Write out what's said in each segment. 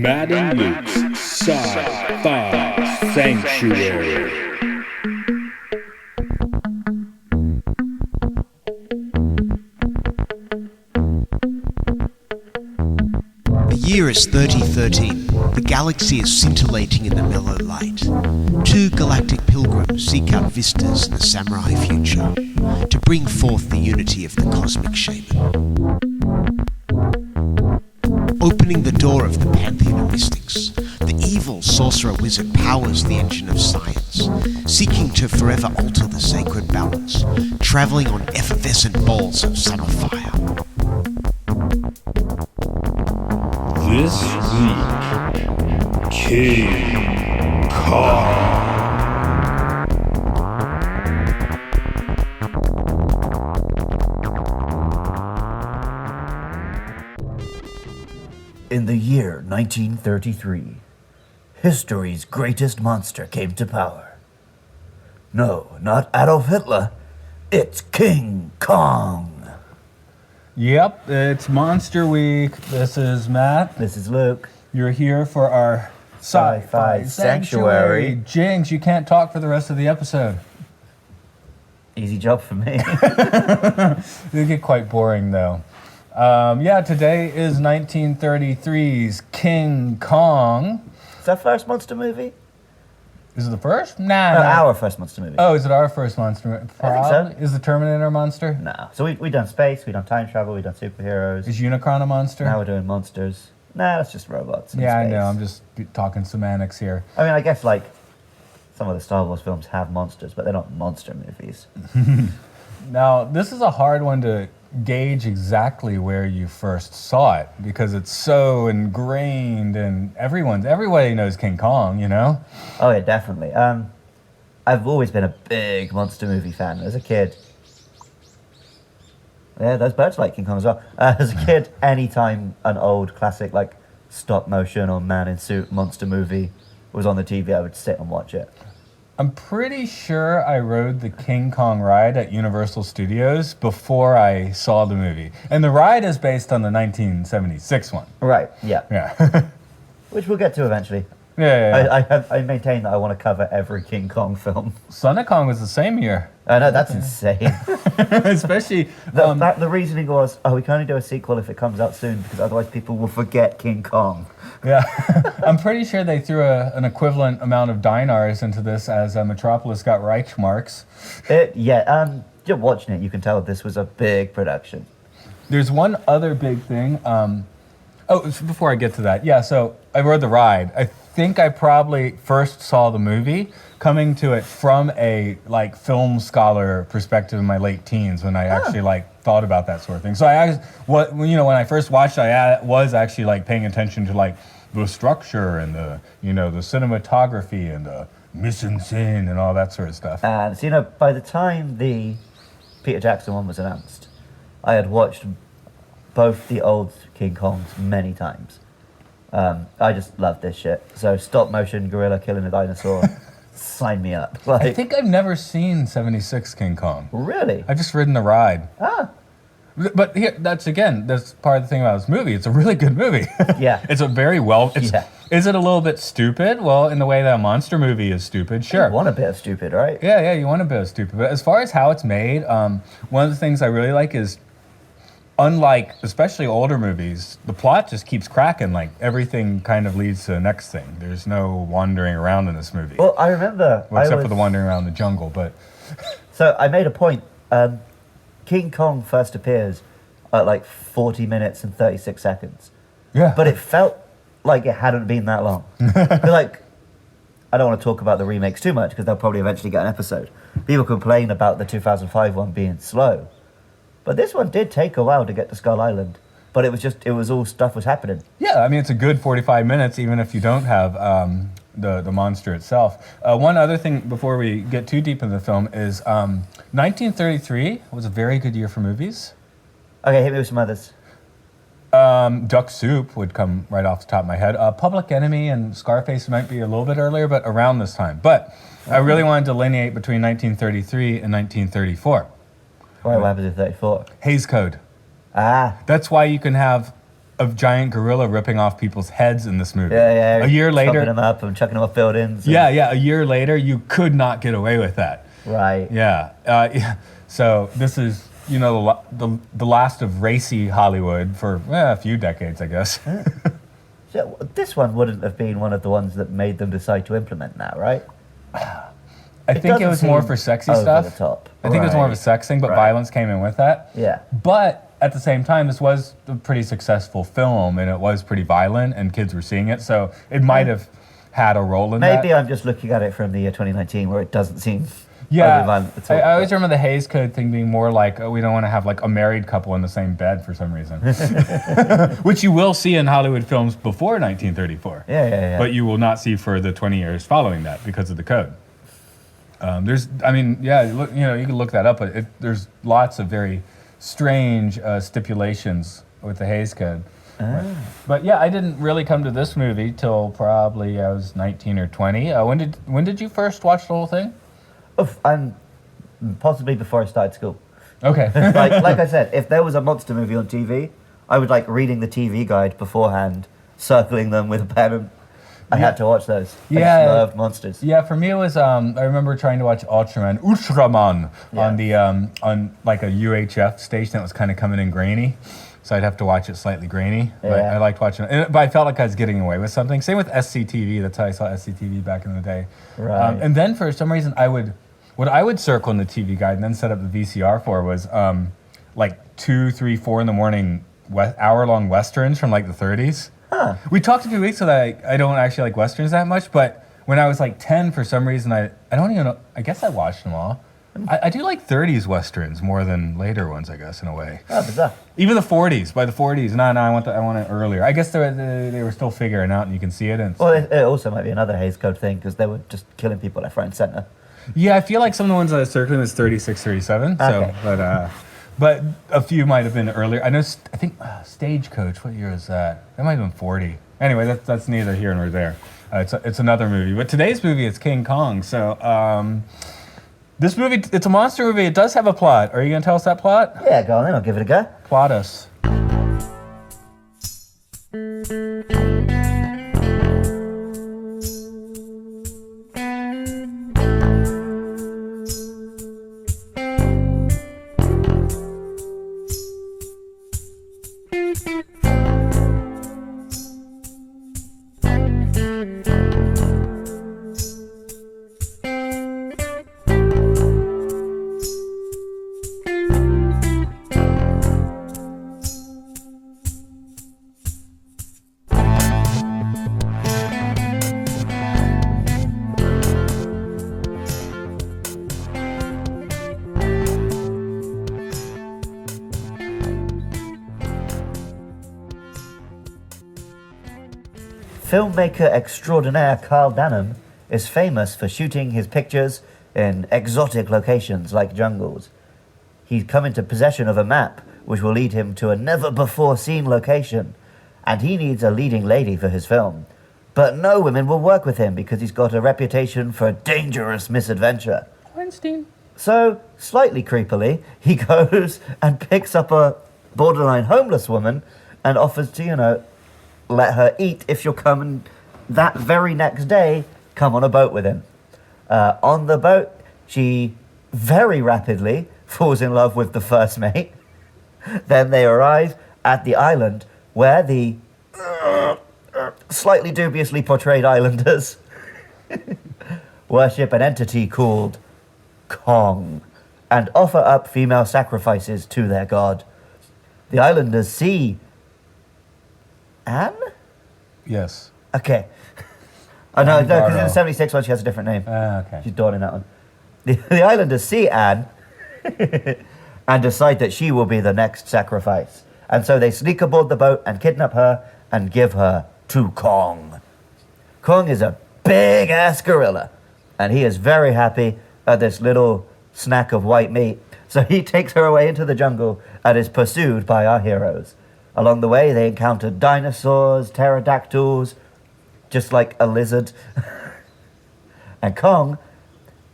Matt and Luke's Sci-Fi Sanctuary. The year is 3013. The galaxy is scintillating in the mellow light. Two galactic pilgrims seek out vistas in the samurai future to bring forth the unity of the cosmic shaman. Opening the door of the pantheon of mystics, the evil sorcerer wizard powers the engine of science, seeking to forever alter the sacred balance, traveling on effervescent balls of summer fire. This week, King Kong. In the year 1933, history's greatest monster came to power. No, not Adolf Hitler. It's King Kong. Yep, it's Monster Week. This is Matt. This is Luke. You're here for our Sci-Fi Sanctuary. Jinx, you can't talk for the rest of the episode. Easy job for me. They get quite boring, though. Today is 1933's King Kong. Is that first monster movie? Is it the first? No, our first monster movie. Oh, is it our first monster movie? I think so. Is the Terminator a monster? No. So we done space, we done time travel, we done superheroes. Is Unicron a monster? Now we're doing monsters. Nah, that's just robots in Yeah, space. I know. I'm just talking semantics here. I mean, I guess like some of the Star Wars films have monsters, but they're not monster movies. Now, this is a hard one to gauge exactly where you first saw it because it's so ingrained and everybody knows King Kong, you know? Oh yeah, definitely. I've always been a big monster movie fan as a kid. Yeah, those birds like King Kong as well. As a kid, anytime an old classic like stop motion or man in suit monster movie was on the TV, I would sit and watch it. I'm pretty sure I rode the King Kong ride at Universal Studios before I saw the movie. And the ride is based on the 1976 one. Right, yeah. Yeah. Which we'll get to eventually. Yeah. I maintain that I want to cover every King Kong film. Son of Kong was the same year. I know, that's insane. Especially... The reasoning was, we can only do a sequel if it comes out soon because otherwise people will forget King Kong. Yeah. I'm pretty sure they threw an equivalent amount of dinars into this as Metropolis got Reich marks. Just watching it, you can tell this was a big production. There's one other big thing. Before I get to that, so I rode the ride. I think I probably first saw the movie coming to it from a film scholar perspective in my late teens when I actually thought about that sort of thing. So when I first watched it, I was actually paying attention to the structure and the cinematography and the mise en scène and all that sort of stuff. And so, by the time the Peter Jackson one was announced, I had watched both the old King Kongs many times. I just love this shit. So stop motion gorilla killing a dinosaur, sign me up. I think I've never seen 76 King Kong. Really? I've just ridden the ride. But here, that's part of the thing about this movie. It's a really good movie. Yeah. It's a very Is it a little bit stupid? Well, in the way that a monster movie is stupid, sure. You want a bit of stupid, right? Yeah, you want a bit of stupid. But as far as how it's made, one of the things I really like is, unlike especially older movies, the plot just keeps cracking. Everything kind of leads to the next thing. There's no wandering around in this movie. Well, I remember... except for the wandering around the jungle, but... So I made a point. King Kong first appears at 40 minutes and 36 seconds. Yeah. But it felt like it hadn't been that long. I don't want to talk about the remakes too much because they'll probably eventually get an episode. People complain about the 2005 one being slow. But this one did take a while to get to Skull Island. But it was all stuff was happening. Yeah, I mean, it's a good 45 minutes, even if you don't have the monster itself. One other thing before we get too deep into the film is 1933 was a very good year for movies. Okay, hit me with some others. Duck Soup would come right off the top of my head. Public Enemy and Scarface might be a little bit earlier, but around this time. But I really want to delineate between 1933 and 1934. What happens in 34? Hays Code. Ah. That's why you can have of giant gorilla ripping off people's heads in this movie. Yeah, yeah. A year Chopping later, them up and chucking them off buildings. yeah. A year later, you could not get away with that. Right. Yeah. Yeah. So this is, you know, the last of racy Hollywood for a few decades, I guess. So this one wouldn't have been one of the ones that made them decide to implement that, right? I think it was more for sexy stuff. Over the top. I think it was more of a sex thing, but violence came in with that. Yeah. But at the same time, this was a pretty successful film, and it was pretty violent, and kids were seeing it, so it might have had a role in that. Maybe I'm just looking at it from the year 2019, where it doesn't seem Yeah, overly violent at all. I always remember the Hays Code thing being more like, oh, we don't want to have like a married couple in the same bed for some reason, which you will see in Hollywood films before 1934. Yeah. But you will not see for the 20 years following that because of the code. You can look that up, but there's lots of very strange stipulations with the Hays Code. But yeah, I didn't really come to this movie till probably I was 19 or 20. When did you first watch the whole thing? And possibly before I started school. Okay. like I said, if there was a monster movie on TV, I would like reading the TV guide beforehand, circling them with a pen, and I had to watch those. I just loved monsters. Yeah, for me it was I remember trying to watch Ultraman on the on like a UHF station that was kind of coming in grainy. So I'd have to watch it slightly grainy. But I liked watching it. But I felt like I was getting away with something. Same with SCTV. That's how I saw SCTV back in the day. Right. And then for some reason what I would circle in the TV guide and then set up the VCR for was like 2, 3, 4 in the morning hour-long westerns from like the 30s. Huh. We talked a few weeks so that I don't actually like westerns that much, but when I was like 10, for some reason, I don't even know, I guess I watched them all. I do like 30s westerns more than later ones, I guess, in a way. Oh, bizarre. Even the 40s, by the 40s. No, I want it earlier. I guess they were still figuring out and you can see it. And Well, it also might be another Hays Code thing, because they were just killing people left, right, and centre. yeah, I feel like some of the ones that I was circling was 36, 37. Okay. So, but a few might have been earlier. I think Stagecoach, what year is that? That might have been 40. Anyway, that's neither here nor there. It's another movie. But today's movie is King Kong. So this movie, it's a monster movie. It does have a plot. Are you going to tell us that plot? Yeah, go on then, I'll give it a go. Plot us. Filmmaker extraordinaire Carl Danham is famous for shooting his pictures in exotic locations like jungles. He's come into possession of a map which will lead him to a never-before-seen location, and he needs a leading lady for his film. But no women will work with him because he's got a reputation for dangerous misadventure. Weinstein. So, slightly creepily, he goes and picks up a borderline homeless woman and offers to, let her eat if she'll come, and that very next day, come on a boat with him. On the boat, she very rapidly falls in love with the first mate. Then they arrive at the island where the slightly dubiously portrayed islanders worship an entity called Kong and offer up female sacrifices to their god. The islanders see Anne? Yes. Okay. Oh, no, because in the Barrow. 76 one, she has a different name. Okay. She's Dawn in that one. The islanders see Anne and decide that she will be the next sacrifice. And so they sneak aboard the boat and kidnap her and give her to Kong. Kong is a big-ass gorilla, and he is very happy at this little snack of white meat. So he takes her away into the jungle and is pursued by our heroes. Along the way, they encounter dinosaurs, pterodactyls, just like a lizard. And Kong,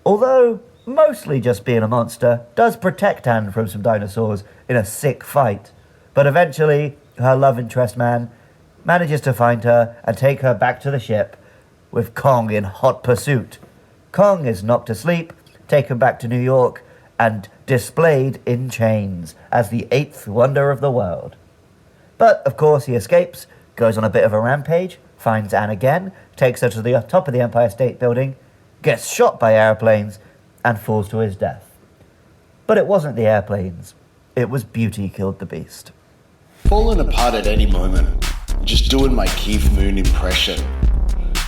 although mostly just being a monster, does protect Anne from some dinosaurs in a sick fight. But eventually, her love interest man, manages to find her and take her back to the ship with Kong in hot pursuit. Kong is knocked asleep, taken back to New York, and displayed in chains as the 8th wonder of the world. But, of course, he escapes, goes on a bit of a rampage, finds Anne again, takes her to the top of the Empire State Building, gets shot by airplanes, and falls to his death. But it wasn't the airplanes. It was Beauty killed the Beast. Falling apart at any moment. Just doing my Keith Moon impression.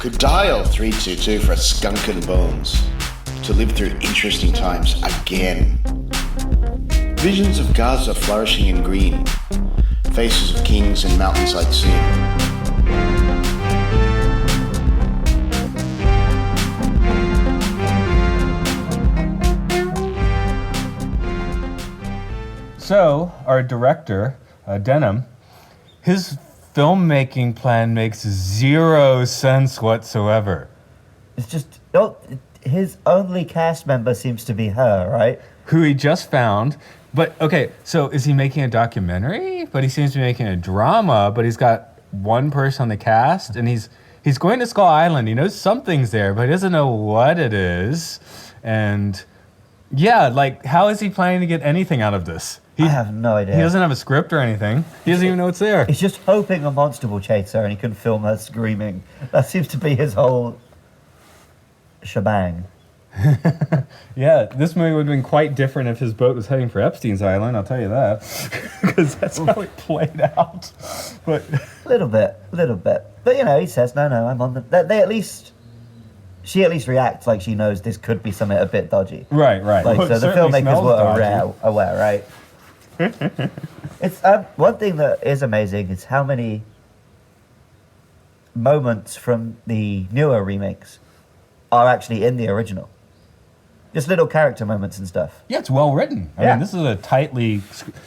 Could dial 322 for a skunk and bones. To live through interesting times again. Visions of Gaza flourishing in green. Faces of kings and mountains I'd seen. So, our director, Denham, his filmmaking plan makes zero sense whatsoever. It's just, his only cast member seems to be her, right? Who he just found. But, okay, so is he making a documentary? But he seems to be making a drama, but he's got one person on the cast, and he's going to Skull Island. He knows something's there, but he doesn't know what it is. And, yeah, like, how is he planning to get anything out of this? I have no idea. He doesn't have a script or anything. He doesn't even know it's there. He's just hoping a monster will chase her and he can film her screaming. That seems to be his whole shebang. Yeah, this movie would have been quite different if his boat was heading for Epstein's Island, I'll tell you that. Because that's how it played out. But A little bit. But, you know, he says, no, I'm on the... She at least reacts like she knows this could be something a bit dodgy. Right. Like, Well, so it the certainly filmmakers smells were dodgy. aware, right? It's one thing that is amazing is how many moments from the newer remakes are actually in the original. Just little character moments and stuff. Yeah, it's well written. I Yeah. mean, this is a tightly...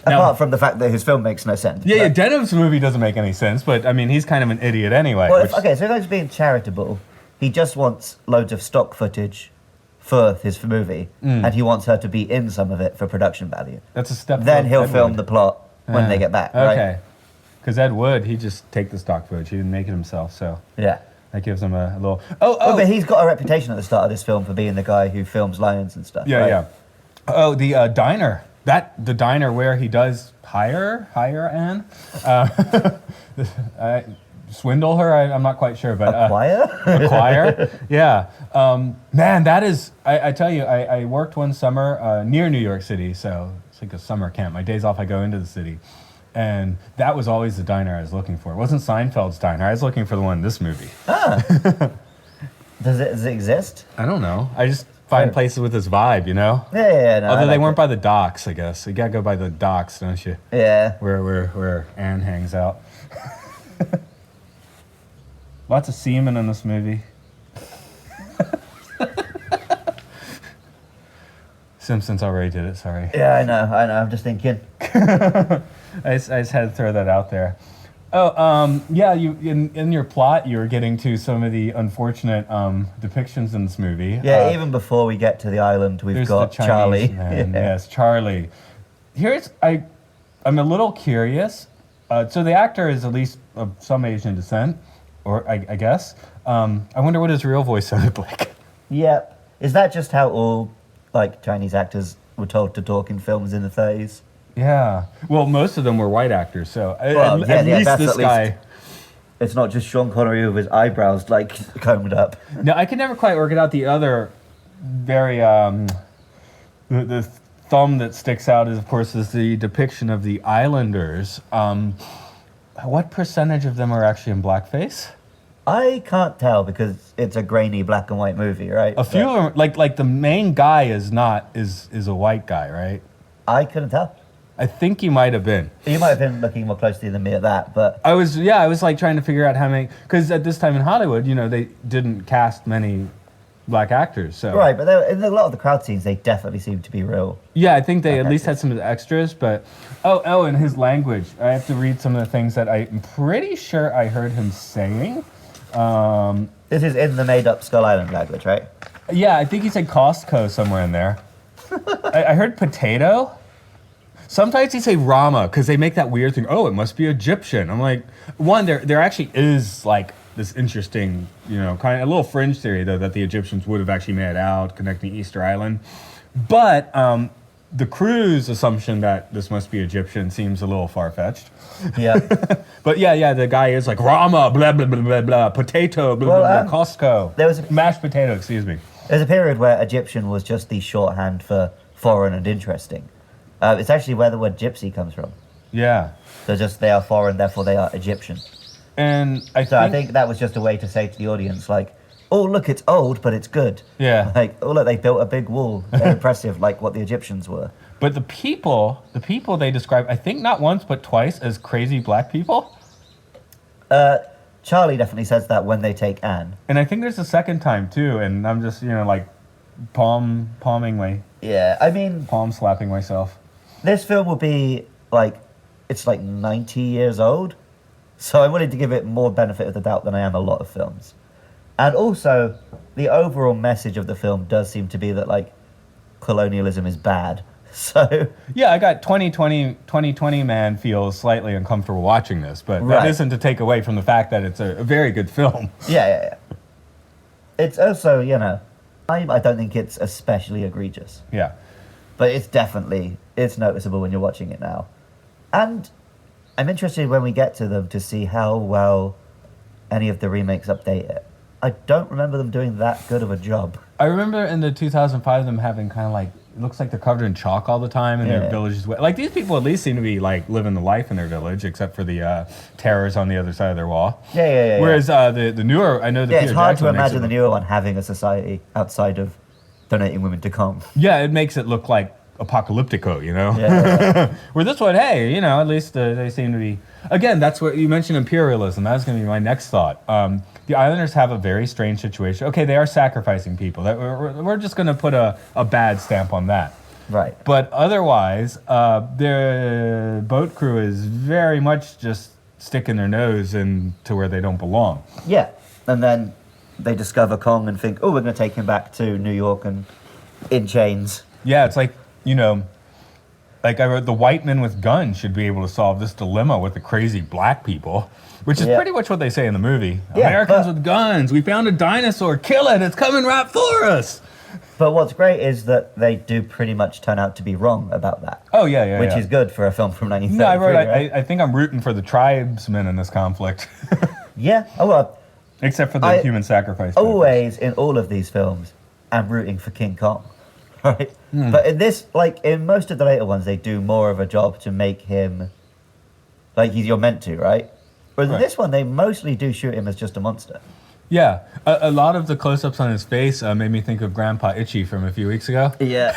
Apart from the fact that his film makes no sense. Yeah, but- Denham's movie doesn't make any sense, but, I mean, he's kind of an idiot anyway. Well, which- so if he's being charitable, he just wants loads of stock footage for his movie, and he wants her to be in some of it for production value. That's a step Then above he'll Ed film Wood. the plot when they get back, right? Okay. Because Ed Wood, he just take the stock footage. He didn't make it himself, so Yeah. that gives him a little... Well, but he's got a reputation at the start of this film for being the guy who films lions and stuff. Yeah, right? yeah. Oh, the diner. The diner where he does hire Anne. Swindle her. I'm not quite sure, but acquire. Yeah. Man, that is. I tell you, I worked one summer near New York City, so it's like a summer camp. My days off, I go into the city, and that was always the diner I was looking for. It wasn't Seinfeld's diner. I was looking for the one in this movie. Does it exist? I don't know. I just find places with this vibe, you know. Yeah. No, Although they weren't by the docks, I guess. You gotta go by the docks, don't you? Yeah. Where Anne hangs out. Lots of semen in this movie. Simpsons already did it, sorry. Yeah, I know. I'm just thinking. I just had to throw that out there. Oh, yeah, you in your plot, you were getting to some of the unfortunate depictions in this movie. Yeah, even before we get to the island, we've There's got the Chinese Charlie. man. Yes, Charlie. I'm a little curious. So the actor is at least of some Asian descent, or I guess. I wonder what his real voice sounded like. Yep. Is that just how all Chinese actors were told to talk in films in the 30s? Yeah. Well, most of them were white actors, so Well, at least that's this at least- guy. It's not just Sean Connery with his eyebrows combed up. No, I can never quite work it out. The other very the thumb that sticks out is, of course, the depiction of the Islanders. What percentage of them are actually in blackface? I can't tell because it's a grainy black and white movie, right? A few of them, like the main guy is a white guy, right? I couldn't tell. I think he might have been. You might have been looking more closely than me at that, but I was like trying to figure out how many, because at this time in Hollywood, they didn't cast many black actors. So right. But in a lot of the crowd scenes, they definitely seem to be real. yeah, I think they at least had some of the extras. But and his language, I have to read some of the things that I'm pretty sure I heard him saying. This is in the made-up Skull Island language, right? Yeah, I think he said Costco somewhere in there. I heard potato. Sometimes they say Rama because they make that weird thing. Oh, it must be Egyptian. I'm like, one, there actually is like this interesting, kind of a little fringe theory though that the Egyptians would have actually made it out connecting Easter Island, but the crew's assumption that this must be Egyptian seems a little far-fetched. Yeah. But yeah, the guy is like Rama, blah blah blah blah blah, potato, blah blah blah, Costco. There was mashed potato. Excuse me. There's a period where Egyptian was just the shorthand for foreign and interesting. It's actually where the word gypsy comes from. Yeah. So just they are foreign, therefore they are Egyptian. And I think that was just a way to say to the audience, like, oh, look, it's old, but it's good. Yeah. Like, oh, look, they built a big wall. They're impressive, like what the Egyptians were. But the people they describe, I think not once but twice, as crazy black people. Charlie definitely says that when they take Anne. And I think there's a second time too, and I'm just, like palming my... Yeah, I mean... Palm slapping myself. This film will be, it's like 90 years old. So I'm willing to give it more benefit of the doubt than I am a lot of films. And also, the overall message of the film does seem to be that, colonialism is bad. So... Yeah, I got 2020 man feels slightly uncomfortable watching this, but right. That isn't to take away from the fact that it's a very good film. Yeah. It's also, I don't think it's especially egregious. Yeah. But it's noticeable when you're watching it now. And I'm interested when we get to them to see how well any of the remakes update it. I don't remember them doing that good of a job. I remember in the 2005 them having kind of it looks like they're covered in chalk all the time and their village is wet. Like these people at least seem to be living the life in their village, except for the terrors on the other side of their wall. Yeah. Whereas the newer, I know the Peter it's hard Jackson to makes imagine the newer one having a society outside of donating women to Kong. Yeah, it makes it look like apocalyptico, Yeah. Where this one, hey, at least they seem to be... Again, that's what you mentioned, imperialism. That's going to be my next thought. The islanders have a very strange situation. Okay, they are sacrificing people. We're just going to put a bad stamp on that. Right. But otherwise, their boat crew is very much just sticking their nose into where they don't belong. Yeah, and then they discover Kong and think, oh, we're going to take him back to New York and in chains. Yeah, it's like I wrote, the white men with guns should be able to solve this dilemma with the crazy black people, which is pretty much what they say in the movie. Yeah, Americans with guns, we found a dinosaur, kill it, it's coming right for us. But what's great is that they do pretty much turn out to be wrong about that. Oh, yeah. Which is good for a film from 1933, No, I wrote, right? I think I'm rooting for the tribesmen in this conflict. Yeah, oh well. Except for the human sacrifice. Always, in all of these films, I'm rooting for King Kong. Right? But in this, in most of the later ones, they do more of a job to make him you're meant to, right? Whereas in this one, they mostly do shoot him as just a monster. Yeah, a lot of the close-ups on his face made me think of Grandpa Itchy from a few weeks ago. Yeah,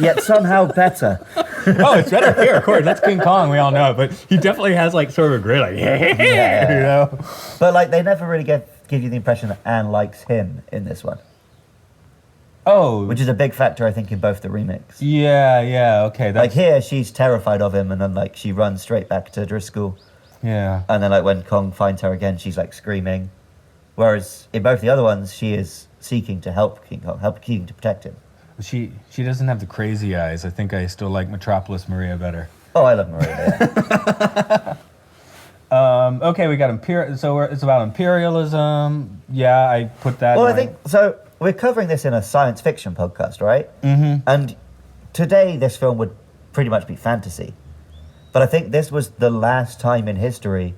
yet somehow better. Oh, it's better here, of course. That's King Kong, we all know. But he definitely has sort of a grin, yeah. But they never really give you the impression that Anne likes him in this one. Oh. Which is a big factor, I think, in both the remakes. Yeah, okay. That's... here, she's terrified of him, and then, she runs straight back to Driscoll. Yeah. And then, when Kong finds her again, she's, screaming. Whereas, in both the other ones, she is seeking to help King Kong, to protect him. She doesn't have the crazy eyes. I think I still like Metropolis Maria better. Oh, I love Maria, yeah. Okay, we got it's about imperialism. Yeah, I put that... Well, I think... So, we're covering this in a science fiction podcast, right? Mm-hmm. And today, this film would pretty much be fantasy. But I think this was the last time in history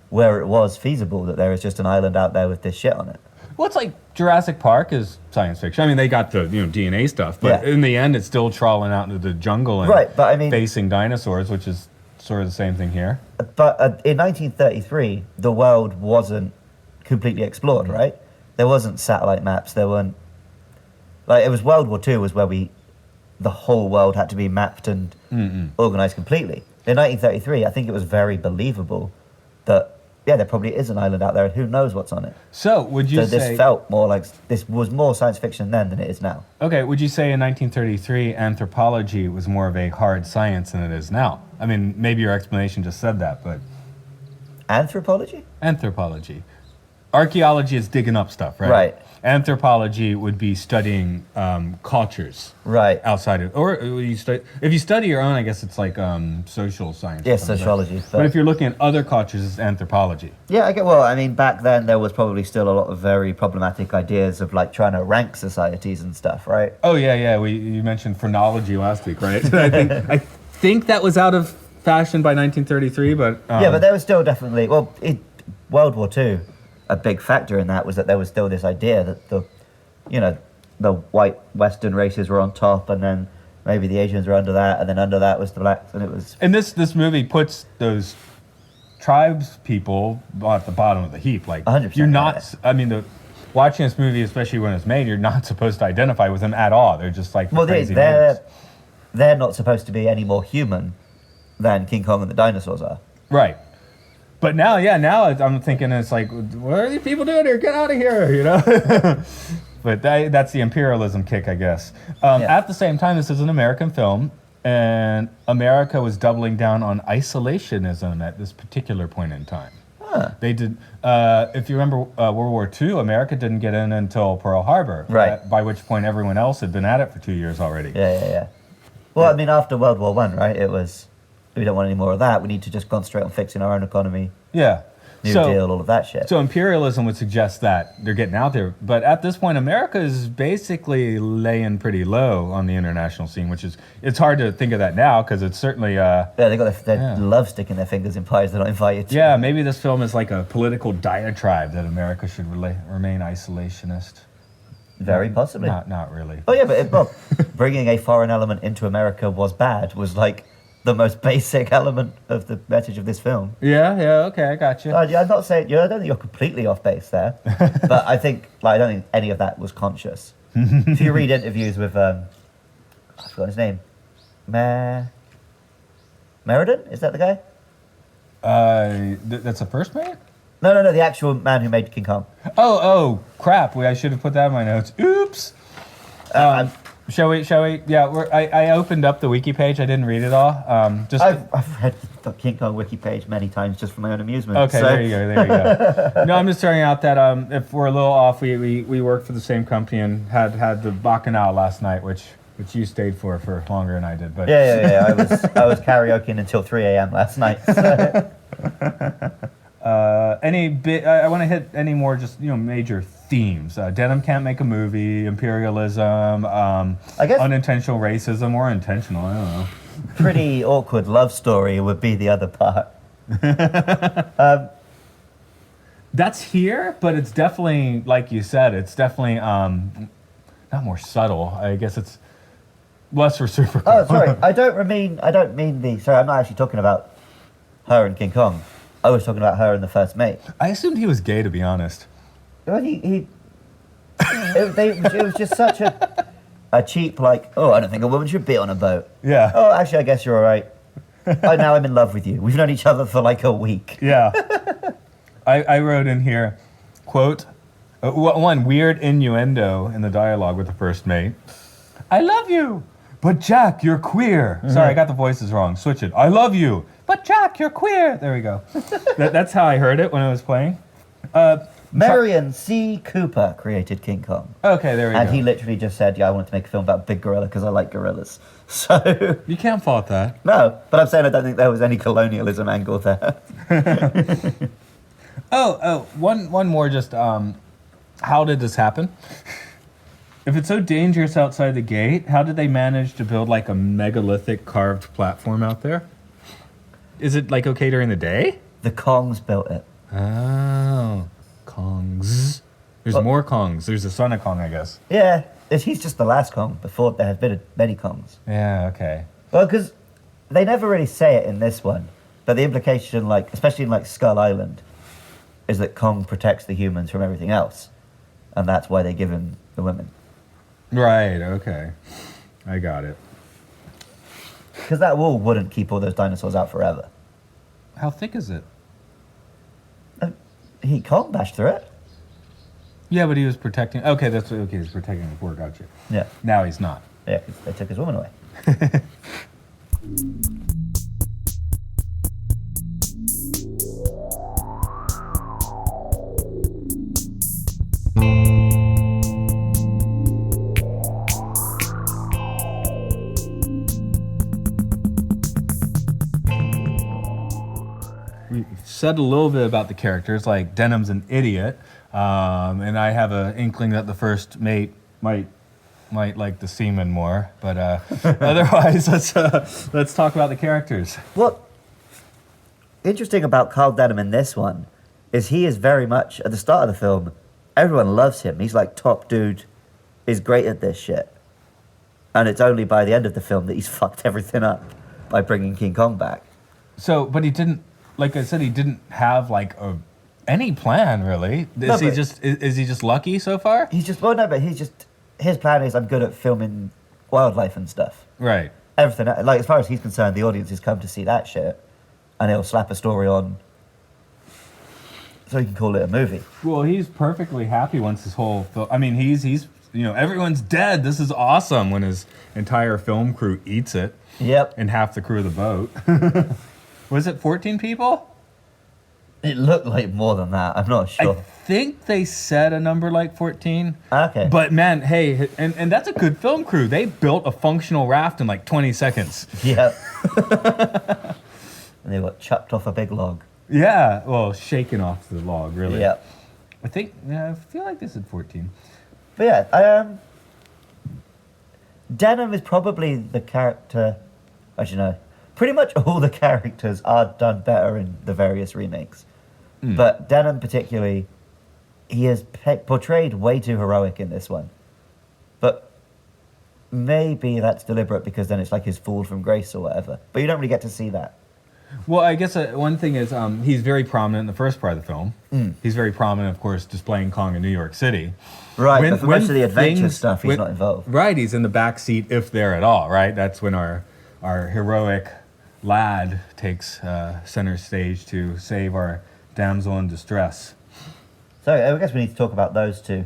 where it was feasible that there is just an island out there with this shit on it. Well, it's like Jurassic Park is science fiction. I mean, they got the DNA stuff, but in the end, it's still trawling out into the jungle and facing dinosaurs, which is sort of the same thing here. But in 1933, the world wasn't completely explored, right? There wasn't satellite maps. There weren't... it was World War II was where the whole world had to be mapped and organized completely. In 1933, I think it was very believable that, there probably is an island out there and who knows what's on it. So, would you say... this felt more this was more science fiction then than it is now. Okay, would you say in 1933, anthropology was more of a hard science than it is now? I mean, maybe your explanation just said that, but... Anthropology? Anthropology. archaeology is digging up stuff, right? Right. Anthropology would be studying cultures Right. outside of, or if you study your own, I guess it's like social science. or Yes, something, sociology. But if you're looking at other cultures, it's anthropology. Yeah, well, I mean, back then there was probably still a lot of very problematic ideas of like trying to rank societies and stuff, right? Oh yeah. You mentioned phrenology last week, right? I think that was out of fashion by 1933, but Yeah, but there was still definitely, well, World War II, a big factor in that was that there was still this idea that the white Western races were on top, and then maybe the Asians were under that, and then under that was the blacks, and it was... And this movie puts those tribes people at the bottom of the heap. Like, 100%, you're not, I mean, watching this movie, especially when it's made, you're not supposed to identify with them at all. They're just like crazy natives. They're not supposed to be any more human than King Kong and the dinosaurs are. Right. But now I'm thinking it's like, what are these people doing here? Get out of here, But that's the imperialism kick, I guess. At the same time, this is an American film, and America was doubling down on isolationism at this particular point in time. Huh. They did, if you remember World War II, America didn't get in until Pearl Harbor. Right. By which point everyone else had been at it for 2 years already. Yeah. Well, I mean, after World War I, right, it was, we don't want any more of that. We need to just concentrate on fixing our own economy. Yeah. New Deal, all of that shit. So imperialism would suggest that they're getting out there. But at this point, America is basically laying pretty low on the international scene, which is, it's hard to think of that now because it's certainly... they love sticking their fingers in pies they're not invited to. Yeah, maybe this film is like a political diatribe that America should remain isolationist. Very possibly. Not really. Oh, yeah, but bringing a foreign element into America was bad, was like the most basic element of the message of this film. Yeah, okay, I got you. I'm not saying, I don't think you're completely off base there, but I think, I don't think any of that was conscious. If you read interviews with, I forgot his name, Meriden? Is that the guy? That's a first mate? No, the actual man who made King Kong. Oh, crap, I should have put that in my notes. Oops! Shall we? Yeah, I opened up the wiki page. I didn't read it all. I've read the King Kong wiki page many times just for my own amusement. Okay, so. there you go. No, I'm just throwing out that if we're a little off, we work for the same company and had the Bacchanal last night, which you stayed for longer than I did. But Yeah. I was karaokeing until 3 a.m. last night. So. I want to hit any more just major themes. Denim can't make a movie. Imperialism. I guess unintentional racism or intentional. I don't know. Pretty awkward love story would be the other part. That's here, but it's definitely, like you said, it's definitely not more subtle. I guess it's less reciprocal. Oh, sorry. I don't mean sorry, I'm not actually talking about her and King Kong. I was talking about her and the first mate. I assumed he was gay, to be honest. Well, it was just such a cheap, like, oh, I don't think a woman should be on a boat. Yeah. Oh, actually, I guess you're all right. Oh, now I'm in love with you. We've known each other for like a week. Yeah. I wrote in here, quote, one weird innuendo in the dialogue with the first mate. I love you, but Jack, you're queer. Mm-hmm. Sorry, I got the voices wrong. Switch it. I love you, but Jack, you're queer. There we go. That's how I heard it when I was playing. Marion C. Cooper created King Kong. Okay, there we go. And he literally just said, I wanted to make a film about big gorilla because I like gorillas. So... You can't fault that. No, but I'm saying I don't think there was any colonialism angle there. One more just, how did this happen? If it's so dangerous outside the gate, how did they manage to build like a megalithic carved platform out there? Is it like okay during the day? The Kongs built it. Oh, Kongs. There's more Kongs. There's a son of Kong, I guess. Yeah, he's just the last Kong before there have been many Kongs. Yeah, okay. Well, because they never really say it in this one, but the implication, like, especially in like Skull Island, is that Kong protects the humans from everything else, and that's why they give him the women. Right, okay. I got it. Because that wall wouldn't keep all those dinosaurs out forever. How thick is it? Kong bashed through it. Yeah, but he was protecting... Okay, he was protecting the poor, gotcha. Yeah. Now he's not. Yeah, because they took his woman away. said a little bit about the characters, like Denham's an idiot, and I have an inkling that the first mate might like the seaman more, but otherwise, let's talk about the characters. What interesting about Carl Denham in this one is he is very much at the start of the film. Everyone loves him. He's like top dude. He's great at this shit, and it's only by the end of the film that he's fucked everything up by bringing King Kong back. So, but he didn't. Like I said, he didn't have any plan really. Is he just lucky so far? He's just his plan is I'm good at filming wildlife and stuff. Right. Everything, like as far as he's concerned, the audience has come to see that shit, and he'll slap a story on so he can call it a movie. Well, he's perfectly happy once his whole film. I mean, he's everyone's dead. This is awesome when his entire film crew eats it. Yep. And half the crew of the boat. Was it 14 people? It looked like more than that. I'm not sure. I think they said a number like 14. Okay. But man, hey, and that's a good film crew. They built a functional raft in like 20 seconds. Yep. And they got chucked off a big log. Yeah, well, shaken off the log, really. Yep. I feel like they said 14. But yeah, Denham is probably the character, as you know, pretty much all the characters are done better in the various remakes. But Denham particularly, he is portrayed way too heroic in this one. But maybe that's deliberate because then it's like his fall from grace or whatever. But you don't really get to see that. Well, I guess one thing is he's very prominent in the first part of the film. He's very prominent, of course, displaying Kong in New York City. Right, but for most of the adventure stuff, he's not involved. Right, he's in the back seat, if there at all, right? That's when our heroic lad takes center stage to save our damsel in distress. So I guess we need to talk about those two.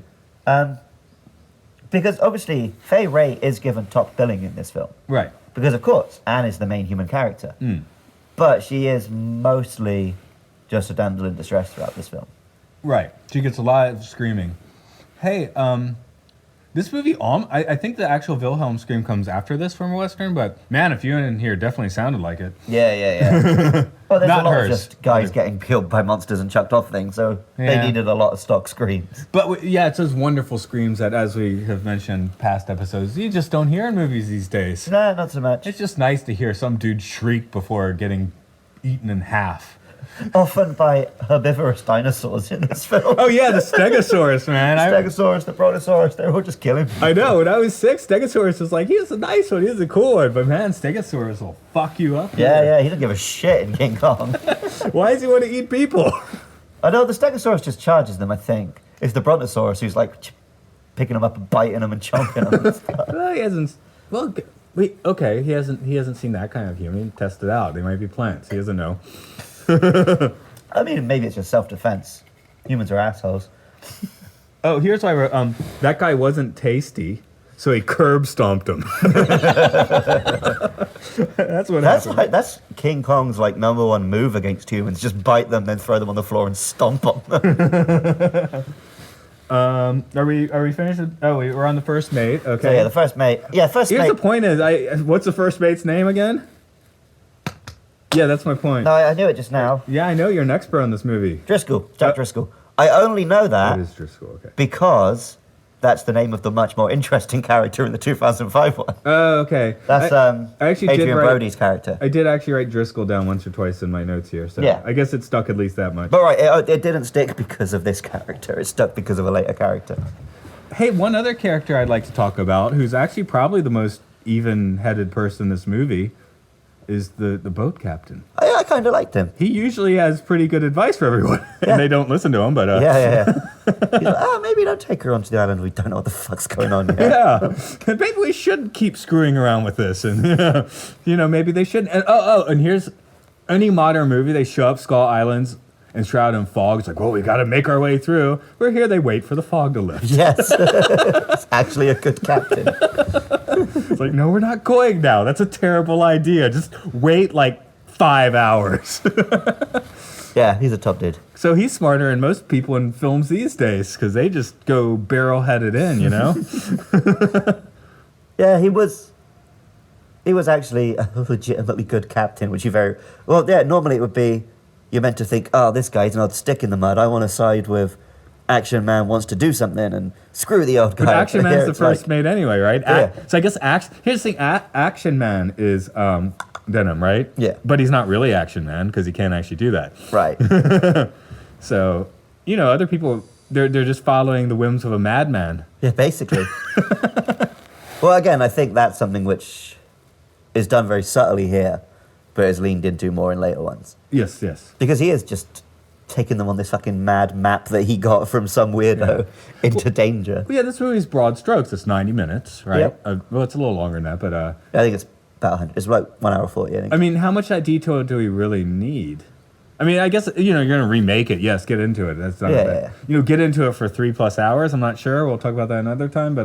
Because obviously, Fay Wray is given top billing in this film. Right. Because, of course, Anne is the main human character. But she is mostly just a damsel in distress throughout this film. Right. She gets a lot of screaming. Hey, this movie, I think the actual Wilhelm scream comes after this from a Western, but man, if you in here definitely sounded like it. Yeah. Well, there's Not a lot hers. of just guys getting killed by monsters and chucked off things, so they needed a lot of stock screams. But yeah, it's those wonderful screams that, as we have mentioned past episodes, you just don't hear in movies these days. No, not so much. It's just nice to hear some dude shriek before getting eaten in half. Often by herbivorous dinosaurs in this film. Oh yeah, the Stegosaurus, man. The Stegosaurus, the Brontosaurus, they're all just killing people. I know. When I was 6, Stegosaurus was like, he's a nice one, he's a cool one. But man, Stegosaurus will fuck you up. Yeah, he doesn't give a shit in King Kong. Why does he want to eat people? I know the Stegosaurus just charges them, I think. It's the Brontosaurus who's like picking them up and biting them and chomping them and stuff. Well, he hasn't. Well, wait. Okay, he hasn't seen that kind of human. Test it out. They might be plants. He doesn't know. I mean, maybe it's just self-defense. Humans are assholes. Oh, here's why that guy wasn't tasty, so he curb stomped him. That's what happened. That's King Kong's like #1 move against humans. Just bite them, then throw them on the floor and stomp on them. Are we finished? We're on the first mate. Okay. So yeah, the first mate. Yeah, first Here's mate. the point: what's the first mate's name again? Yeah, that's my point. No, I knew it just now. Yeah, I know you're an expert on this movie. Driscoll, Jack Driscoll. I only know that It is Driscoll. Okay. because that's the name of the much more interesting character in the 2005 one. Oh, okay. That's I actually Adrian did write, Brody's character. I did actually write Driscoll down once or twice in my notes here, so Yeah. I guess it stuck at least that much. But right, it didn't stick because of this character. It stuck because of a later character. Hey, one other character I'd like to talk about, who's actually probably the most even-headed person in this movie, is the boat captain. I kind of liked him. He usually has pretty good advice for everyone, Yeah. and they don't listen to him, but... Yeah. He's like, maybe don't take her onto the island. We don't know what the fuck's going on here. Yeah, maybe we should keep screwing around with this, and maybe they shouldn't. And and here's any modern movie: they show up Skull Islands and shrouded in fog. It's like, well, we got to make our way through. We're here. They wait for the fog to lift. Yes, it's actually a good captain. It's like, no, we're not going now. That's a terrible idea. Just wait like 5 hours. Yeah, he's a top dude. So he's smarter than most people in films these days because they just go barrel-headed in, you know? Yeah, he was actually a legitimately good captain, which you very well. Yeah, normally it would be you're meant to think, oh, this guy's an odd stick in the mud. I want to side with Action Man wants to do something and screw the old guy. But Action Man's Here the it's first like- made anyway, right? Yeah. So I guess here's the thing: Action Man is Venom, right? Yeah. But he's not really Action Man because he can't actually do that. Right. So other people they're just following the whims of a madman. Yeah, basically. Well, again, I think that's something which is done very subtly here, but is leaned into more in later ones. Yes, yes. Because he is just taking them on this fucking mad map that he got from some weirdo into danger. Well, yeah, this movie's broad strokes. It's 90 minutes, right? Yep. Well, it's a little longer than that, but I think it's about 100. It's like 1 hour 40, I think. I mean, how much of that detail do we really need? I mean, I guess you're going to remake it. Yes, get into it. That's not bad. Get into it for 3+ hours. I'm not sure. We'll talk about that another time. But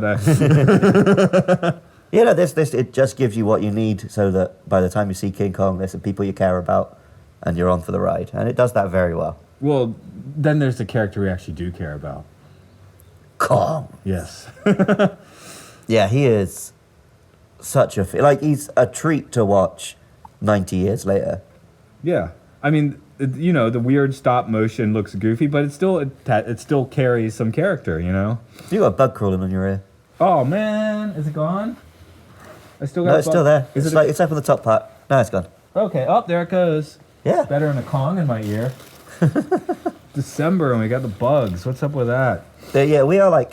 this it just gives you what you need, so that by the time you see King Kong, there's some people you care about, and you're on for the ride. And it does that very well. well, then there's the character we actually do care about. Kong. Yes. Yeah, he is such a he's a treat to watch 90 years later. Yeah. I mean, the weird stop motion looks goofy, but it still carries some character. You got a bug crawling on your ear. Oh man, is it gone? I still got. No, it's still there. Is It's up on the top part. No, it's gone. Okay. Oh, there it goes. Yeah. Better than a Kong in my ear. December and we got the bugs. What's up with that? Yeah, we are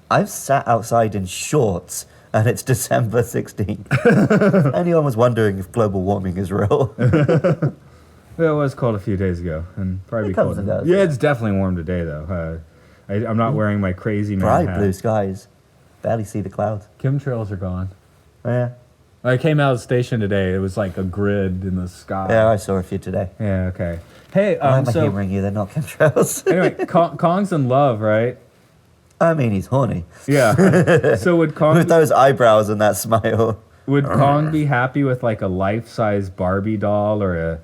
I've sat outside in shorts and it's December 16th. Anyone was wondering if global warming is real. Well, it was cold a few days ago and probably It cold. comes and goes, Yeah, yeah. it's definitely warm today though. I'm not wearing my crazy man Bright hat. blue skies. Barely see the clouds. Chemtrails are gone. Oh, yeah. I came out of the station today. It was like a grid in the sky. Yeah, I saw a few today. Yeah, okay. Hey, Why am I so humouring you? They're not chemtrails. anyway, Kong's in love, right? I mean, he's horny. Yeah. So would Kong With those eyebrows and that smile. would Kong be happy with like a life-size Barbie doll or a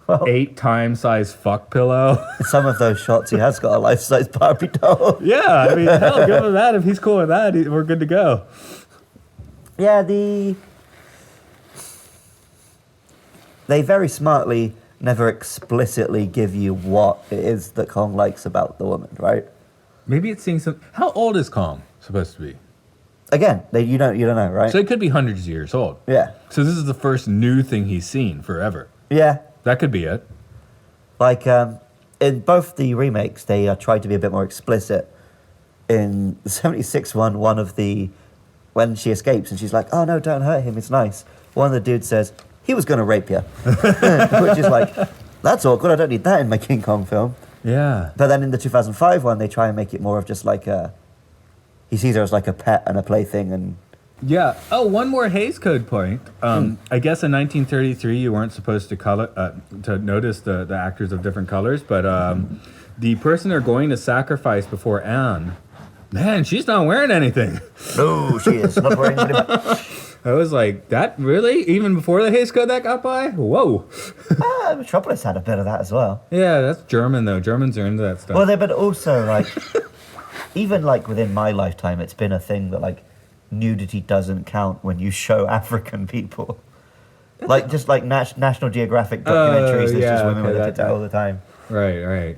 8-time size fuck pillow? Some of those shots, he has got a life-size Barbie doll. Yeah, I mean, hell, give him that. If he's cool with that, we're good to go. Yeah, they very smartly never explicitly give you what it is that Kong likes about the woman, right? Maybe it's seeing some. How old is Kong supposed to be? Again, you don't know, right? So it could be hundreds of years old. Yeah, So this is the first new thing he's seen forever. yeah. That could be it. In both the remakes, they tried to be a bit more explicit. In the 76 one when she escapes and she's like, "Oh no, don't hurt him. It's nice." One of the dudes says, "He was going to rape you," which is like, that's awkward. I don't need that in my King Kong film. Yeah. But then in the 2005 one, they try and make it more of just he sees her as like a pet and a plaything, and Yeah. Oh, one more Hays Code point. I guess in 1933 you weren't supposed to notice the actors of different colors, but the person they're going to sacrifice before Anne, man, she's not wearing anything. no, she is not wearing pretty much. I was like, that really? Even before the Hays Code that got by? Whoa. Metropolis had a bit of that as well. Yeah, that's German though. Germans are into that stuff. Well, but also even within my lifetime, it's been a thing that nudity doesn't count when you show African people. Just National Geographic documentaries, there's just women with a tit all the time. Right.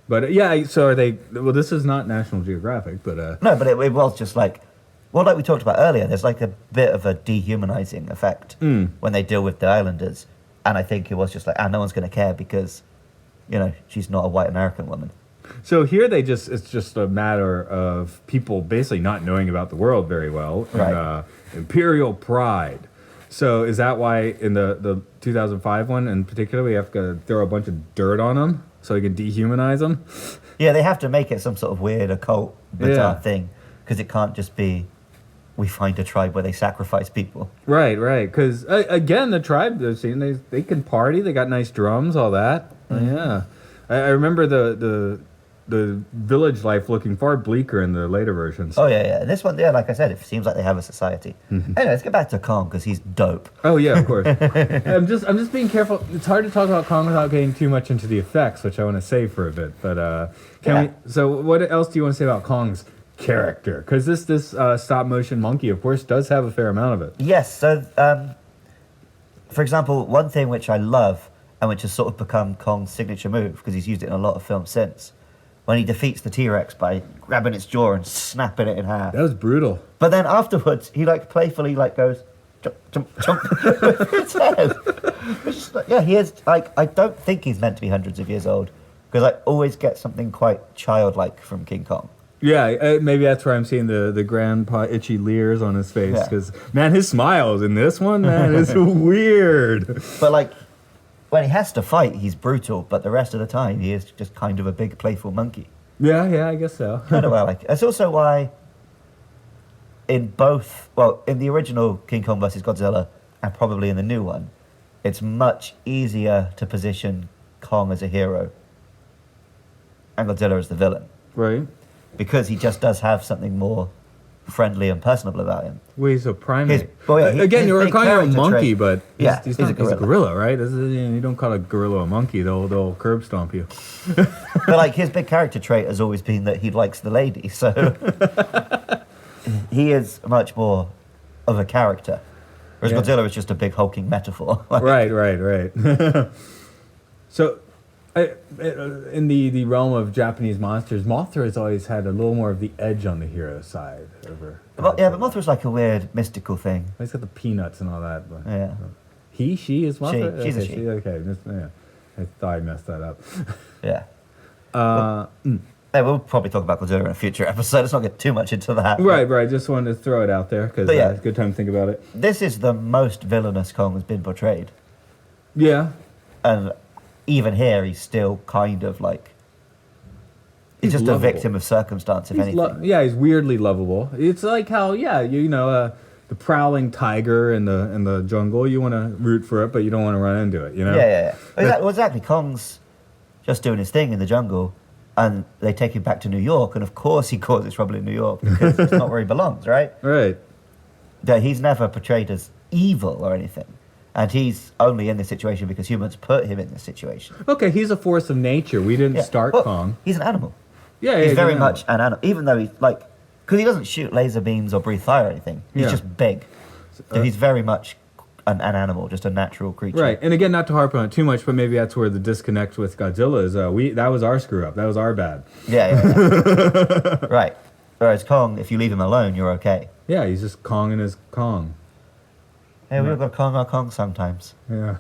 But yeah, so are they? Well, this is not National Geographic, but No, but it was just like we talked about earlier, there's a bit of a dehumanizing effect when they deal with the islanders. And I think it was just no one's going to care because, she's not a white American woman. So here it's just a matter of people basically not knowing about the world very well. Right. And, imperial pride. So is that why in the 2005 one in particular we have to throw a bunch of dirt on them so we can dehumanize them? Yeah, they have to make it some sort of weird occult bizarre Yeah. thing because it can't just be we find a tribe where they sacrifice people. Right. Because again, the tribe they've seen, they can party. They got nice drums, all that. Yeah. I remember the village life looking far bleaker in the later versions. Oh, yeah. And this one, like I said, it seems like they have a society. Anyway, let's get back to Kong because he's dope. Oh yeah, of course. I'm just being careful. It's hard to talk about Kong without getting too much into the effects, which I want to save for a bit. But So what else do you want to say about Kong's character? Because this stop motion monkey, of course, does have a fair amount of it. Yes, so, for example, one thing which I love, and which has sort of become Kong's signature move because he's used it in a lot of films since. When he defeats the T-Rex by grabbing its jaw and snapping it in half. That was brutal. But then afterwards, he like playfully like goes, jump, jump, jump with his head. It's just like, yeah, he is like, I don't think he's meant to be hundreds of years old because I always get something quite childlike from King Kong. Yeah, maybe that's where I'm seeing the grandpa itchy leers on his face because, man, his smiles in this one, man, is weird. But like, when he has to fight, he's brutal, but the rest of the time, he is just kind of a big, playful monkey. Yeah, I guess so. Kind of why I like it. That's also why in both, well, in the original King Kong vs. Godzilla, and probably in the new one, it's much easier to position Kong as a hero and Godzilla as the villain. Right. Because he just does have something more friendly and personable about him. Well, he's a primate. Again, you were calling him a monkey, but he's a gorilla, right? You don't call a gorilla a monkey; they'll curb stomp you. But like his big character trait has always been that he likes the lady, so he is much more of a character, whereas Godzilla is just a big hulking metaphor. Right. So, in the realm of Japanese monsters, Mothra has always had a little more of the edge on the hero side over. But Mothra's like a weird mystical thing. He's got the peanuts and all that. But, yeah. She is Mothra? She's a she. Okay, I thought I messed that up. Yeah. We'll probably talk about Godzilla in a future episode. Let's not get too much into that. Right. Just wanted to throw it out there because it's a good time to think about it. This is the most villainous Kong has been portrayed. Yeah. And even here, he's still kind of like... He's just lovable. A victim of circumstance, if anything. He's weirdly lovable. It's like how, the prowling tiger in the jungle, you want to root for it, but you don't want to run into it, you know? Yeah. Well, exactly. Kong's just doing his thing in the jungle, and they take him back to New York, and of course he causes trouble in New York, because it's not where he belongs, right? Right. He's never portrayed as evil or anything. And he's only in this situation because humans put him in this situation. Okay, he's a force of nature. We didn't start Kong. He's an animal. Yeah, he's very much an animal. Even though he's like, because he doesn't shoot laser beams or breathe fire or anything. He's just big. So he's very much an animal, just a natural creature. Right, and again, not to harp on it too much, but maybe that's where the disconnect with Godzilla is. That was our screw up. That was our bad. Yeah. Right. Whereas Kong, if you leave him alone, you're okay. Yeah, he's just Kong in his Kong. Hey, we've got to Kong our Kong sometimes. Yeah.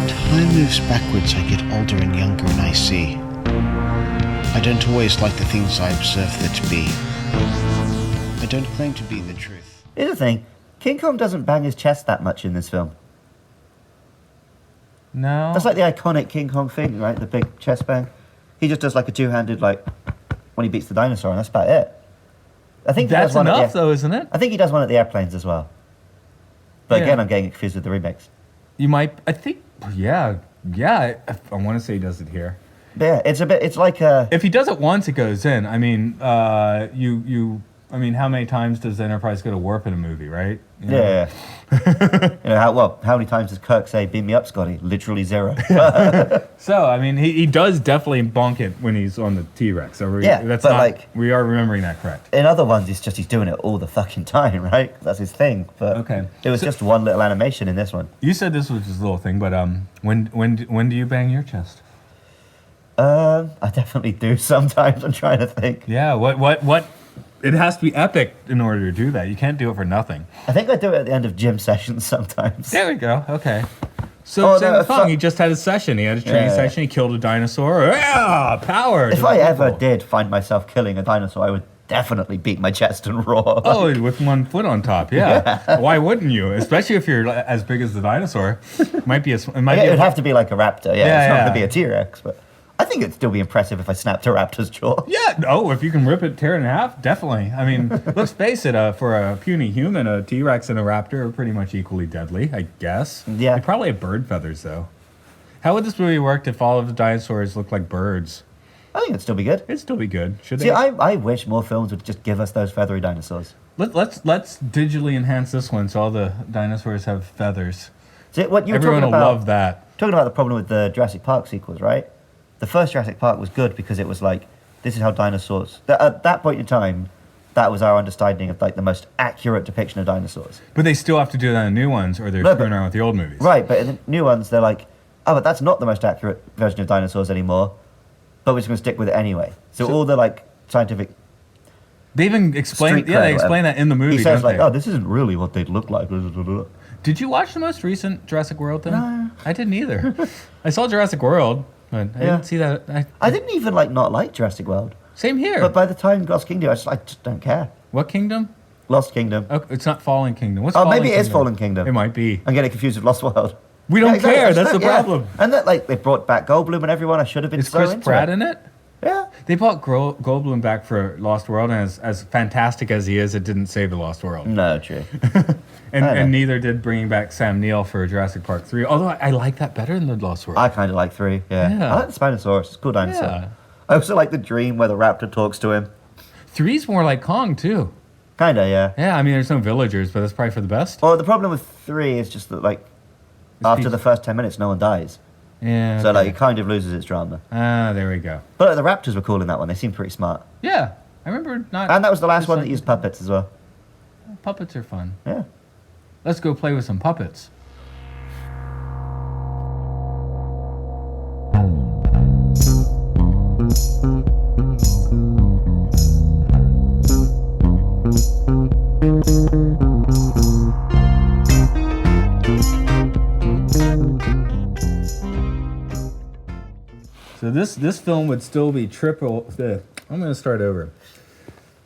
Time moves backwards, I get older and younger and I see. I don't always like the things I observe there to be. I don't claim to be the truth. Here's the thing, King Kong doesn't bang his chest that much in this film. No. That's like the iconic King Kong thing, right? The big chest bang. He just does like a two-handed, like, when he beats the dinosaur, and that's about it. I think that's enough, though, isn't it? I think he does one at the airplanes as well. But again, I'm getting confused with the remakes. You might, I think, yeah, I want to say he does it here. Yeah, it's like a... If he does it once, it goes in. I mean, how many times does the Enterprise go to warp in a movie, right? Yeah. How many times does Kirk say, "Beam me up, Scotty"? Literally 0. So, I mean, he does definitely bonk it when he's on the T-Rex. So we are remembering that correct. In other ones, he's doing it all the fucking time, right? That's his thing. But okay. It was just one little animation in this one. You said this was just a little thing, but when do you bang your chest? I definitely do sometimes. I'm trying to think. Yeah, what? It has to be epic in order to do that. You can't do it for nothing. I think I do it at the end of gym sessions sometimes. There we go. Okay. So same with Kong. He just had his session. He had his training session. He killed a dinosaur. Yeah, power. If I ever did find myself killing a dinosaur, I would definitely beat my chest and roar. Oh, with one foot on top. Yeah. Why wouldn't you? Especially if you're as big as the dinosaur. It would have to be like a raptor. Yeah, it's not going to be a T-Rex, but I think it'd still be impressive if I snapped a raptor's jaw. Yeah, if you can tear it in half, definitely. I mean, let's face it, for a puny human, a T-Rex and a raptor are pretty much equally deadly, I guess. Yeah. They probably have bird feathers, though. How would this movie work if all of the dinosaurs looked like birds? I think it'd still be good. It'd still be good. Should they? See, I wish more films would just give us those feathery dinosaurs. Let's digitally enhance this one so all the dinosaurs have feathers. See, what you were Everyone talking will about, love that. talking about the problem with the Jurassic Park sequels, right? The first Jurassic Park was good because it was like, this is how dinosaurs... At that point in time, that was our understanding of like the most accurate depiction of dinosaurs. But they still have to do that in new ones, or they're No, screwing but- around with the old movies. Right, but in the new ones, they're like, oh, but that's not the most accurate version of dinosaurs anymore, but we're just going to stick with it anyway. So all the like scientific... They even explain, Street yeah, they cred, explain that in the movie. He says don't like, they? oh, this isn't really what they'd look like. Did you watch the most recent Jurassic World then? No. I didn't either. I saw Jurassic World, but I didn't see that. I didn't even like not like Jurassic World. Same here. But by the time Lost Kingdom, I just don't care. What kingdom? Lost Kingdom. Oh, it's not Fallen Kingdom. What's Oh, Fallen maybe it is Kingdom? Fallen Kingdom. It might be. I'm getting confused with Lost World. We don't exactly. care. I just That's the don't- yeah. problem. And that like they brought back Goldblum and everyone. I should have been Is so Chris into Pratt it. in it? Yeah. They brought Goldblum back for Lost World, and as fantastic as he is, it didn't save the Lost World. No, true. And neither did bringing back Sam Neill for Jurassic Park 3. Although I like that better than the Lost World. I kind of like 3. Yeah. Yeah. I like the Spinosaurus. It's a cool dinosaur. Yeah. I also like the dream where the raptor talks to him. 3's more like Kong too. Kind of, yeah. Yeah, I mean there's no villagers, but that's probably for the best. Well, the problem with 3 is just that like after the first 10 minutes, no one dies. Yeah. So like okay. it kind of loses its drama. There we go. But the raptors were cool in that one. They seemed pretty smart. Yeah, I remember not. And that was the last one that used puppets as well. Puppets are fun. Yeah. Let's go play with some puppets. So this film would still be triple. I'm going to start over.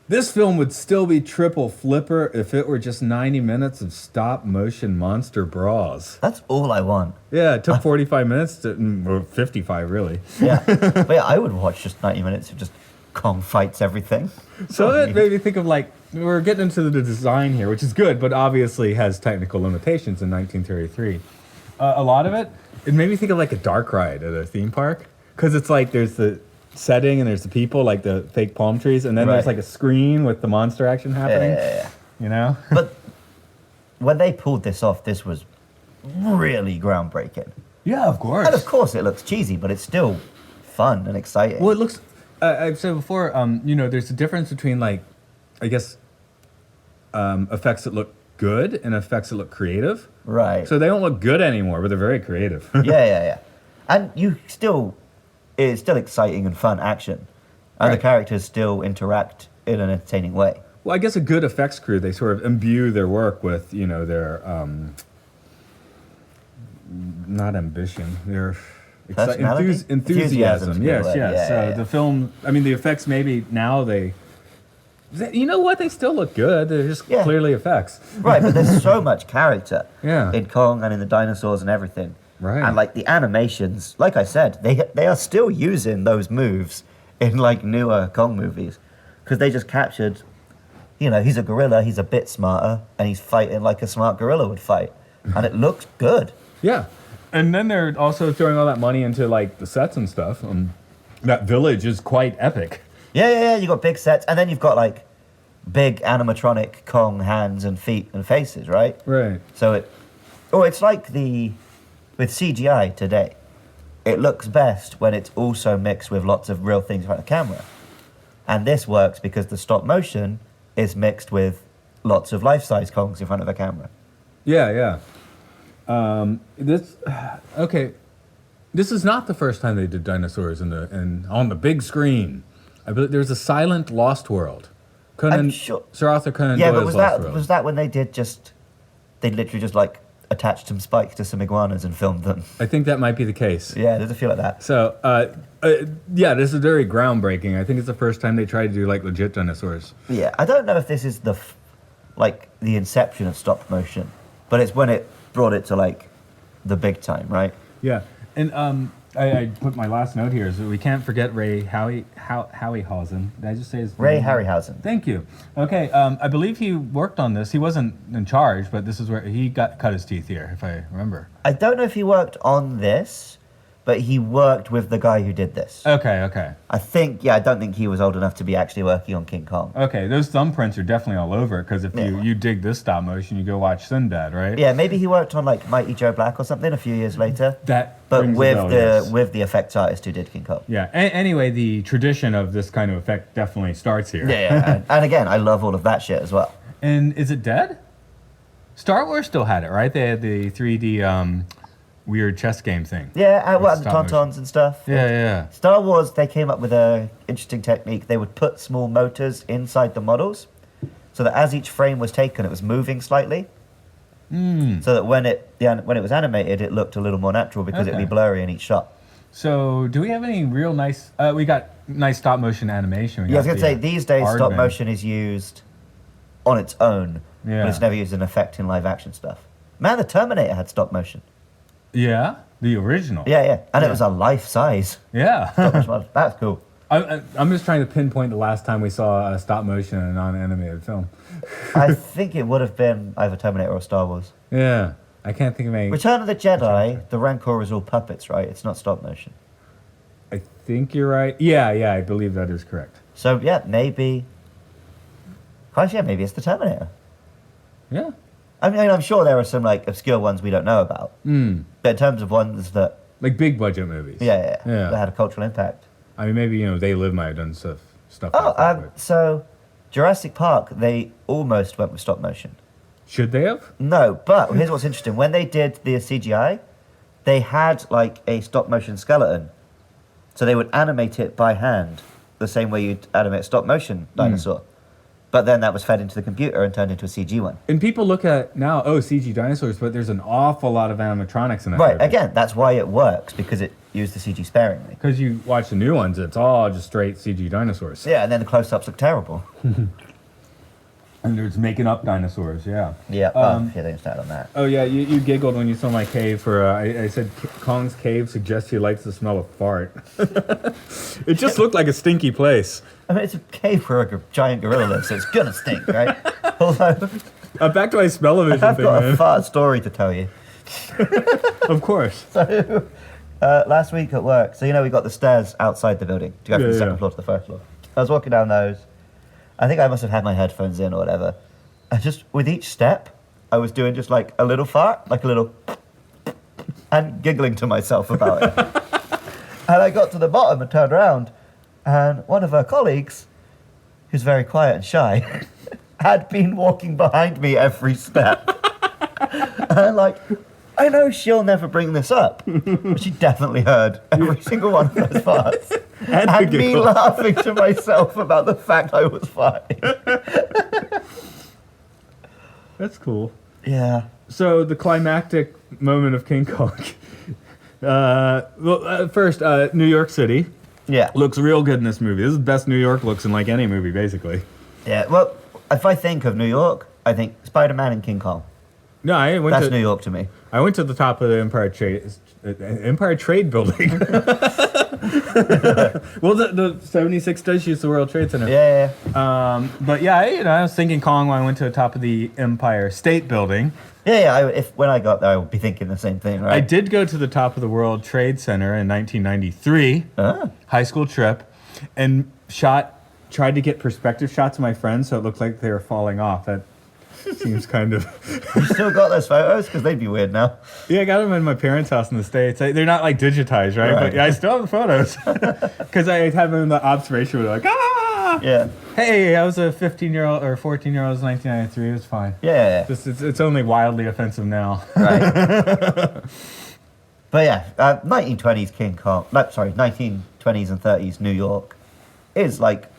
This film would still be triple flipper if it were just 90 minutes of stop motion monster brawls. That's all I want. Yeah, it took 45 minutes to, or 55 really. Yeah. But yeah, I would watch just 90 minutes of just Kong fights everything. So it made me think of like, we're getting into the design here, which is good, but obviously has technical limitations in 1933. A lot of it made me think of like a dark ride at a theme park. Because it's like there's the setting and there's the people, like the fake palm trees, and then there's Right. like a screen with the monster action happening. Yeah. You know? But when they pulled this off, this was really groundbreaking. Yeah, of course. And of course it looks cheesy, but it's still fun and exciting. Well, it looks. I've said before. You know, there's a difference between like, I guess, effects that look good and effects that look creative. Right. So they don't look good anymore, but they're very creative. yeah. And it's still exciting and fun action. And Right. the characters still interact in an entertaining way. Well, I guess a good effects crew, they sort of imbue their work with, you know, their not ambition, their Personality? enthusiasm. Yes, Enthusiasm's a good yes. word. Yeah, So yeah. the film, I mean, the effects maybe now you know what? They still look good. They're just Yeah. clearly effects. Right, but there's so much character Yeah. in Kong and in the dinosaurs and everything. Right. And like the animations, like I said, they are still using those moves in like newer Kong movies. Because they just captured, you know, he's a gorilla, he's a bit smarter, and he's fighting like a smart gorilla would fight. And it looks good. Yeah. And then they're also throwing all that money into like the sets and stuff. That village is quite epic. Yeah, you got big sets, and then you've got like big animatronic Kong hands and feet and faces, right? Right. So it's like with CGI today. It looks best when it's also mixed with lots of real things in front of the camera. And this works because the stop motion is mixed with lots of life-size Kongs in front of the camera. Yeah. Okay. This is not the first time they did dinosaurs on the big screen. I believe there's a silent Lost World. I'm sure. Sir Arthur Conan Yeah, Doyle's but Lost World. was that when they literally just like attached some spikes to some iguanas and filmed them? I think that might be the case. Yeah, there's a few like that. So, yeah, this is very groundbreaking. I think it's the first time they tried to do like legit dinosaurs. Yeah, I don't know if this is the inception of stop motion, but it's when it brought it to like the big time, right? Yeah, and I put my last note here is that we can't forget Ray Harryhausen. Did I just say his Ray name? Harryhausen. Thank you. Okay, I believe he worked on this. He wasn't in charge, but this is where he cut his teeth here, if I remember. I don't know if he worked on this, but he worked with the guy who did this. Okay. I don't think he was old enough to be actually working on King Kong. Okay, those thumbprints are definitely all over it, because if you dig this stop motion, you go watch Sinbad, right? Yeah, maybe he worked on like Mighty Joe Black or something a few years later. But rings a with bell, the yes. with the effects artist who did King Kong. Yeah, anyway, the tradition of this kind of effect definitely starts here. Yeah. and again, I love all of that shit as well. And is it dead? Star Wars still had it, right? They had the 3D weird chess game thing. Yeah, With well, the stop tauntauns motion. and stuff. Yeah. Star Wars, they came up with a interesting technique. They would put small motors inside the models, so that as each frame was taken, it was moving slightly. So that when it was animated, it looked a little more natural because it'd be Okay. blurry in each shot. So, do we have any real nice? We got nice stop motion animation. Yeah, I was going to say, these days, stop Aardman. motion is used on its own, Yeah. but it's never used as an effect in live action stuff. Man, the Terminator had stop motion. Yeah, the original. Yeah. And it was a life size Yeah. stop motion model. That's cool. I'm just trying to pinpoint the last time we saw a stop motion in a non-animated film. I think it would have been either Terminator or Star Wars. Yeah, I can't think of any. Return of the Jedi, the Rancor is all puppets, right? It's not stop motion. I think you're right. Yeah, I believe that is correct. So, yeah, maybe... Christ, yeah, maybe it's the Terminator. Yeah. I mean, I'm sure there are some, like, obscure ones we don't know about. But in terms of ones that, Like big budget movies. yeah, Yeah. that had a cultural impact. I mean, maybe They Live might have done stuff. Oh, like that, but- so Jurassic Park, they almost went with stop motion. Should they have? No, but here's what's interesting. When they did the CGI, they had like a stop motion skeleton. So they would animate it by hand, the same way you'd animate a stop motion dinosaur. But then that was fed into the computer and turned into a CG one. And people look at now, CG dinosaurs, but there's an awful lot of animatronics in that. Right, again, that's why it works, because it used the CG sparingly. Because you watch the new ones, it's all just straight CG dinosaurs. Yeah, and then the close-ups look terrible. And there's making up dinosaurs, yeah. Yeah, they didn't start on that. Oh, yeah, you giggled when you saw my cave for, I said Kong's cave suggests he likes the smell of fart. It just looked like a stinky place. I mean, it's a cave where a giant gorilla lives, so it's gonna stink, right? Although, Back to my smell-o-vision I've thing, got a man. fart story to tell you. Of course. Last week at work, so we got the stairs outside the building to go from the Yeah, second yeah. floor to the first floor. I was walking down those. I think I must have had my headphones in or whatever. And just with each step, I was doing just like a little fart, like a little, and giggling to myself about it. And I got to the bottom and turned around, and one of her colleagues, who's very quiet and shy, had been walking behind me every step. And I'm like, I know she'll never bring this up, but she definitely heard every single one of those farts. And me giggle. laughing to myself about the fact I was farting. That's cool. Yeah. So the climactic moment of King Kong. First, New York City Yeah. looks real good in this movie. This is the best New York looks in like any movie, basically. Yeah. Well, if I think of New York, I think Spider-Man and King Kong. No, I went That's to New York to me. I went to the top of the Empire Trade Building. Well, the 76 does use the World Trade Center. Yeah. But yeah, I was thinking Kong when I went to the top of the Empire State Building. Yeah. When I got there, I would be thinking the same thing, right? I did go to the top of the World Trade Center in 1993, high school trip, and tried to get perspective shots of my friends so it looked like they were falling off. That seems kind of... You still got those photos? Because they'd be weird now. Yeah, I got them in my parents' house in the States. They're not like digitized, right? Right. But yeah, I still have the photos. Because I had them in the observation room, like, ah! Yeah. Hey, I was a 15-year-old or 14-year-old in 1993. It was fine. Yeah. Just it's only wildly offensive now. Right. But yeah, 1920s King Kong, 1920s and 30s New York is like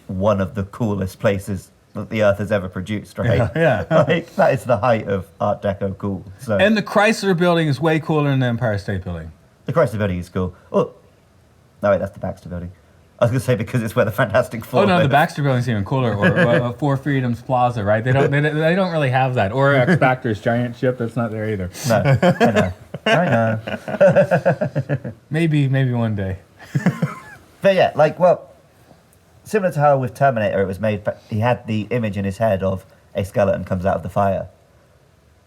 one of the coolest places that the earth has ever produced, right? Yeah. Like, that is the height of Art Deco cool. So And the Chrysler Building is way cooler than the Empire State Building. the Chrysler Building is cool. Oh, no, wait, that's the Baxter Building. I was going to say because it's where the Fantastic Four Oh no, the live. Baxter Building's even cooler, or Four Freedoms Plaza, right? They don't really have that, or X Factor's giant ship that's not there either. No, I know. Maybe one day. But yeah, similar to how with Terminator it was made, he had the image in his head of a skeleton comes out of the fire.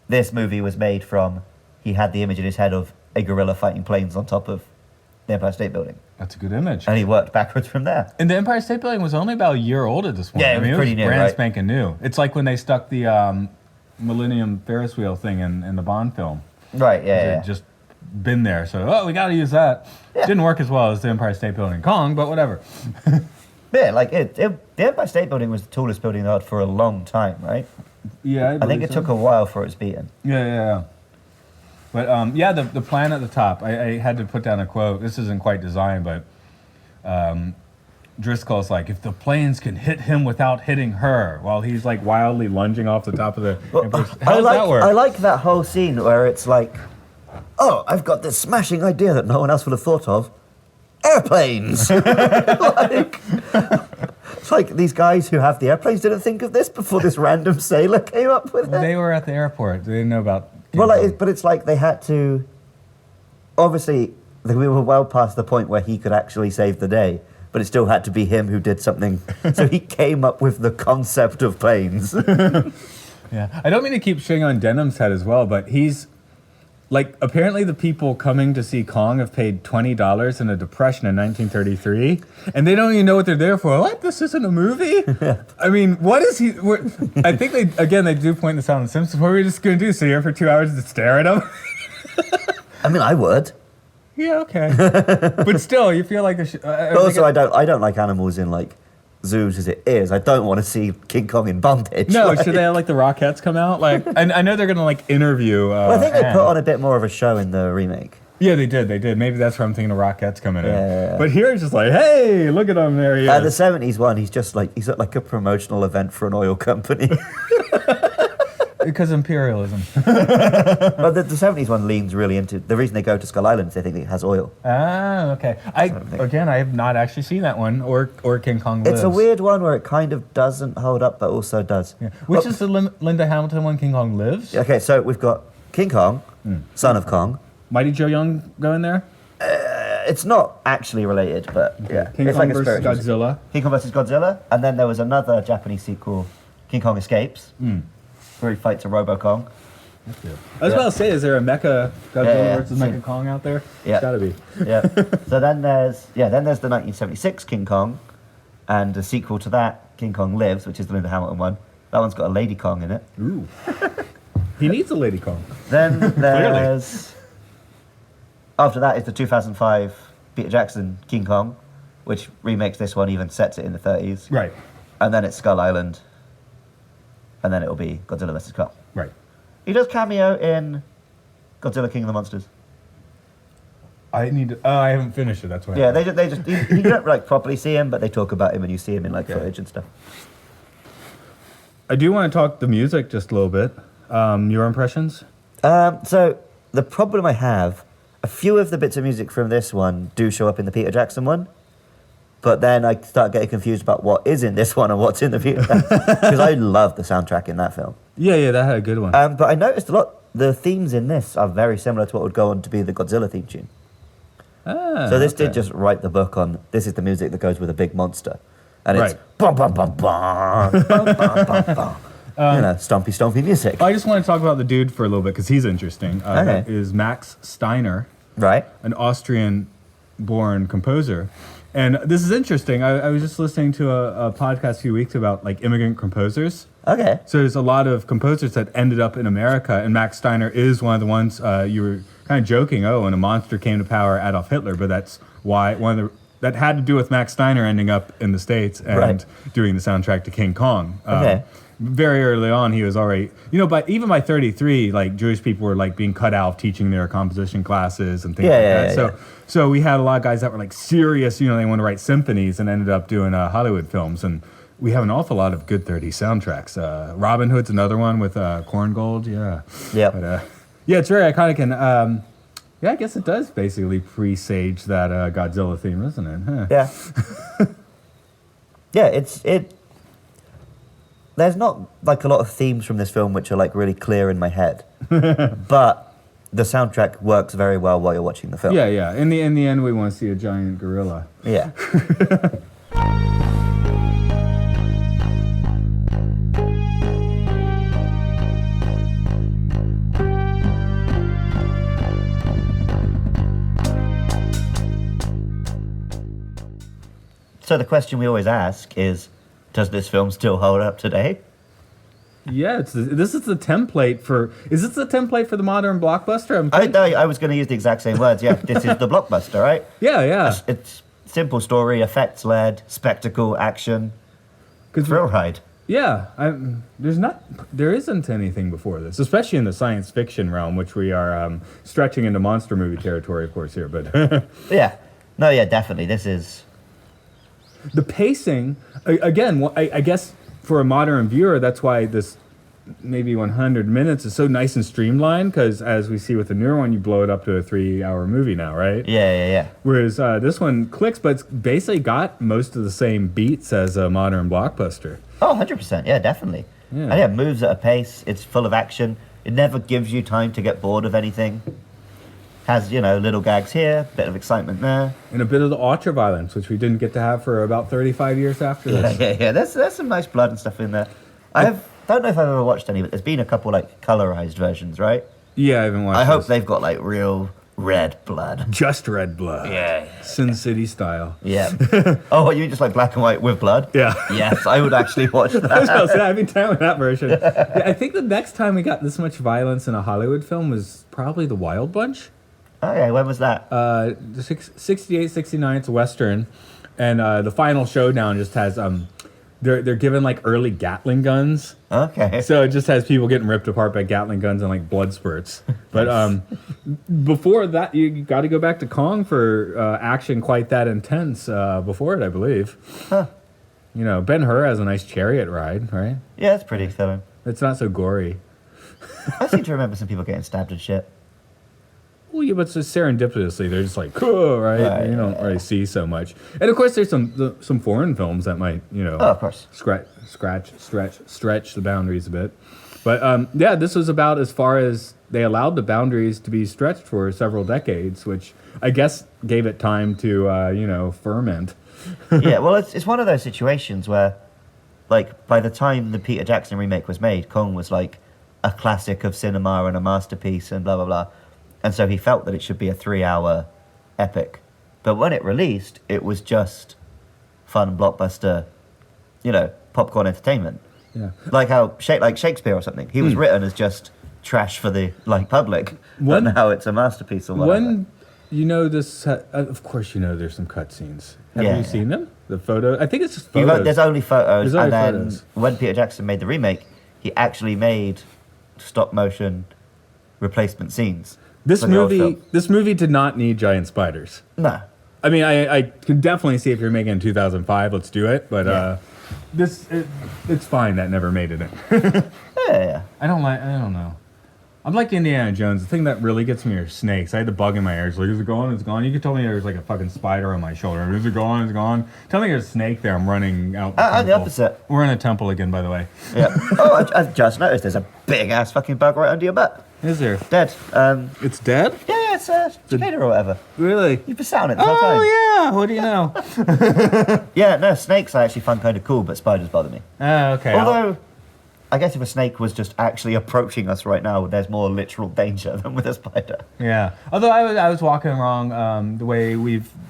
This movie was made from, he had the image in his head of a gorilla fighting planes on top of the Empire State Building. That's a good image. And he worked backwards from there. And the Empire State Building was only about a year old at this point. Yeah, it was pretty new, brand right? spanking new. It's like when they stuck the Millennium Ferris wheel thing in the Bond film. Right, It yeah. had just been there, so we got to use that. Yeah. Didn't work as well as the Empire State Building in Kong, but whatever. Yeah, like the Empire State Building was the tallest building in the world for a long time, right? Yeah, I think it took a while for its beaten. Yeah. But the plan at the top, I had to put down a quote. This isn't quite designed, but Driscoll's like, if the planes can hit him without hitting her, while he's like wildly lunging off the top of the... How does that work? I like that whole scene where it's like, oh, I've got this smashing idea that no one else would have thought of. Airplanes! It's like these guys who have the airplanes didn't think of this before this random sailor came up with it. They were at the airport. They didn't know about... Well, but it's like they had to... Obviously, we were well past the point where he could actually save the day, but it still had to be him who did something. So he came up with the concept of planes. Yeah. I don't mean to keep shitting on Denham's head as well, but he's... Like, apparently the people coming to see Kong have paid $20 in a depression in 1933, and they don't even know what they're there for. What? This isn't a movie? I mean, what is he... I think they do point this out in The Simpsons. What are we just going to do? Sit here for 2 hours to stare at him? I mean, I would. Yeah, okay. But still, you feel like... But also, I don't like animals in, like, zoos as it is. I don't want to see King Kong in bondage. No, like, should they have, like, the Rockettes come out? Like, I know they're going to, like, interview... well, I think they Anne. put on a bit more of a show in the remake. Yeah, they did. Maybe that's where I'm thinking the Rockettes coming in. Yeah. But here it's just like, hey, look at him, there he is. The 70s one, he's at like a promotional event for an oil company. Because imperialism. But the 70s one leans really into... The reason they go to Skull Island is they think it has oil. Ah, okay. I have not actually seen that one or King Kong Lives. It's a weird one where it kind of doesn't hold up, but also does. Yeah. Which is the Linda Hamilton one, King Kong Lives? Okay, so we've got King Kong, Son of Kong. Mighty Joe Young go in there? It's not actually related, but yeah. King it's Kong like a versus spiritual... Godzilla. King Kong versus Godzilla, and then there was another Japanese sequel, King Kong Escapes, where he fights a Robo-Kong. I was about to say, is there a Mecha Godzilla Yeah. versus Mecha Kong out there? Yeah. It's gotta be. Yeah. So then there's the 1976 King Kong, and a sequel to that, King Kong Lives, which is the Linda Hamilton one. That one's got a Lady Kong in it. Ooh. He needs a Lady Kong. Then there's... After that is the 2005 Peter Jackson King Kong, which remakes this one, even sets it in the 30s. Right. And then it's Skull Island. And then it'll be Godzilla vs. Kong. Right. He does cameo in Godzilla King of the Monsters. I haven't finished it, that's why. Yeah, they just you don't like properly see him, but they talk about him and you see him in like footage and stuff. I do want to talk the music just a little bit. Your impressions? So the problem I have, a few of the bits of music from this one do show up in the Peter Jackson one, but then I start getting confused about what is in this one and what's in the Peter Jackson, because I love the soundtrack in that film. Yeah, that had a good one. But I noticed a lot, the themes in this are very similar to what would go on to be the Godzilla theme tune. So this did just write the book on, this is the music that goes with a big monster. And it's bum, bum, bum, bum, bum, bum, bum, bum. Stompy music. I just want to talk about the dude for a little bit because he's interesting. Okay. That is Max Steiner, Right. an Austrian-born composer. And this is interesting. I was just listening to a podcast a few weeks about like immigrant composers. Okay. So there's a lot of composers that ended up in America, and Max Steiner is one of the ones you were kind of joking, when a monster came to power, Adolf Hitler, but that's why that had to do with Max Steiner ending up in the States and doing the soundtrack to King Kong. Okay. Very early on, he was already, but even by 33, like Jewish people were like being cut out of teaching their composition classes and things like that. So we had a lot of guys that were like serious, they want to write symphonies and ended up doing Hollywood films. And we have an awful lot of good 30s soundtracks. Robin Hood's another one with Korngold. Yeah. Yeah. But, it's very iconic. And I guess it does basically presage that Godzilla theme, isn't it? Huh. Yeah. Yeah, there's not like a lot of themes from this film which are like really clear in my head, but the soundtrack works very well while you're watching the film. Yeah. In the end, we want to see a giant gorilla. Yeah. So the question we always ask is, does this film still hold up today? Yeah, this is the template for. Is this the template for the modern blockbuster? I was going to use the exact same words. Yeah, this is the blockbuster, right? Yeah. It's simple story, effects led, spectacle, action, thrill ride. Yeah, there isn't anything before this, especially in the science fiction realm, which we are stretching into monster movie territory, of course, here. But yeah, no, yeah, definitely. This is the pacing. Again, I guess for a modern viewer, that's why this maybe 100 minutes is so nice and streamlined. Because as we see with the newer one, you blow it up to a 3-hour movie now, right? Yeah. Whereas this one clicks, but it's basically got most of the same beats as a modern blockbuster. Oh, 100%. Yeah, definitely. Yeah. And yeah, it moves at a pace. It's full of action. It never gives you time to get bored of anything. Has, little gags here, bit of excitement there. And a bit of the ultra violence, which we didn't get to have for about 35 years after this. Yeah. There's some nice blood and stuff in there. Don't know if I've ever watched any, but there's been a couple, colorized versions, right? Yeah, I haven't watched I hope this. they've got, real red blood. Just red blood. Yeah. Sin City style. Yeah. Oh, what, you mean just black and white with blood? Yeah. Yes, I would actually watch that. I've been down with that version. Yeah, I think the next time we got this much violence in a Hollywood film was probably The Wild Bunch. Okay, when was that? 68, 69, it's a Western. And the final showdown just has, they're given early Gatling guns. Okay. So it just has people getting ripped apart by Gatling guns and blood spurts. But before that, you got to go back to Kong for action quite that intense before it, I believe. Huh. Ben-Hur has a nice chariot ride, right? Yeah, it's pretty thrilling. It's not so gory. I seem to remember some people getting stabbed and shit. Well, yeah, but it's just serendipitously. They're just cool, right? You don't really see so much. And of course, there's some foreign films that might, Oh, of course. stretch the boundaries a bit. But yeah, this was about as far as they allowed the boundaries to be stretched for several decades, which I guess gave it time to, ferment. Yeah, well, it's one of those situations where, by the time the Peter Jackson remake was made, Kong was a classic of cinema and a masterpiece and blah, blah, blah. And so he felt that it should be a 3-hour epic. But when it released, it was just fun blockbuster, popcorn entertainment. Yeah. Like Shakespeare or something. He was written as just trash for the public. But now it's a masterpiece or whatever. This, of course there's some cutscenes. Have Yeah, you yeah. seen them? The photo? I think it's just photos. There's only photos. There's only and photos. then when Peter Jackson made the remake, he actually made stop motion replacement scenes. This for the old movie, film. this movie did not need giant spiders. No. I mean, I can definitely see if you're making it in 2005, let's do it. But Yeah. it's fine that never made it in. Yeah. I don't know. I'm like Indiana Jones. The thing that really gets me are snakes. I had the bug in my ears. Is it gone? It's gone. You could tell me there's a fucking spider on my shoulder. Is it gone? It's gone. Tell me there's a snake there. I'm running out. I'm the opposite. We're in a temple again, by the way. Yeah. Oh, I've just noticed there's a big ass fucking bug right under your butt. Is there? Dead. It's dead? Yeah, it's a cicada or whatever. Really? You've been sat on it the whole time. Oh, yeah. What do you know? Yeah, no, snakes I actually find kind of cool, but spiders bother me. Oh, okay. Although, I guess if a snake was just actually approaching us right now, there's more literal danger than with a spider. Yeah. Although I was walking along the way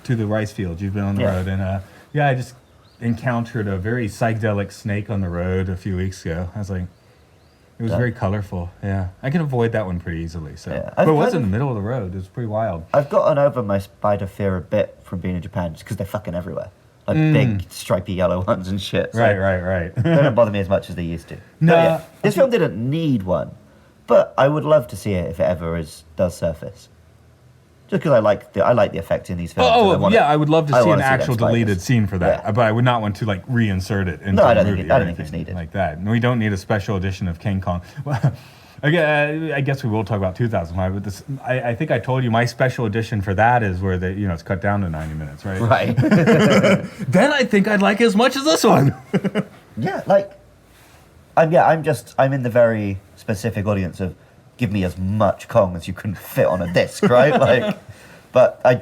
to the rice fields. You've been on the road, and I just encountered a very psychedelic snake on the road a few weeks ago. I was like, it was very colorful. Yeah, I can avoid that one pretty easily. So, Yeah, but it was in the middle of the road. It was pretty wild. I've gotten over my spider fear a bit from being in Japan, just because they're fucking everywhere. Big, stripy yellow ones and shit. So Right. they don't bother me as much as they used to. No. But yeah, this film didn't need one, but I would love to see it if it ever does surface. Just because I like the effect in these films. I would love to I see wanna an see them actual spiders. deleted scene for that. Yeah. But I would not want to reinsert it into No, I the don't movie. think I or don't think it's anything needed. like that. And we don't need a special edition of King Kong. Again, I guess we will talk about 2005, but this, I think I told you my special edition for that is where it's cut down to 90 minutes, right? Right. Then I think I'd like it as much as this one. Yeah, I'm in the very specific audience of give me as much Kong as you can fit on a disc, right? But I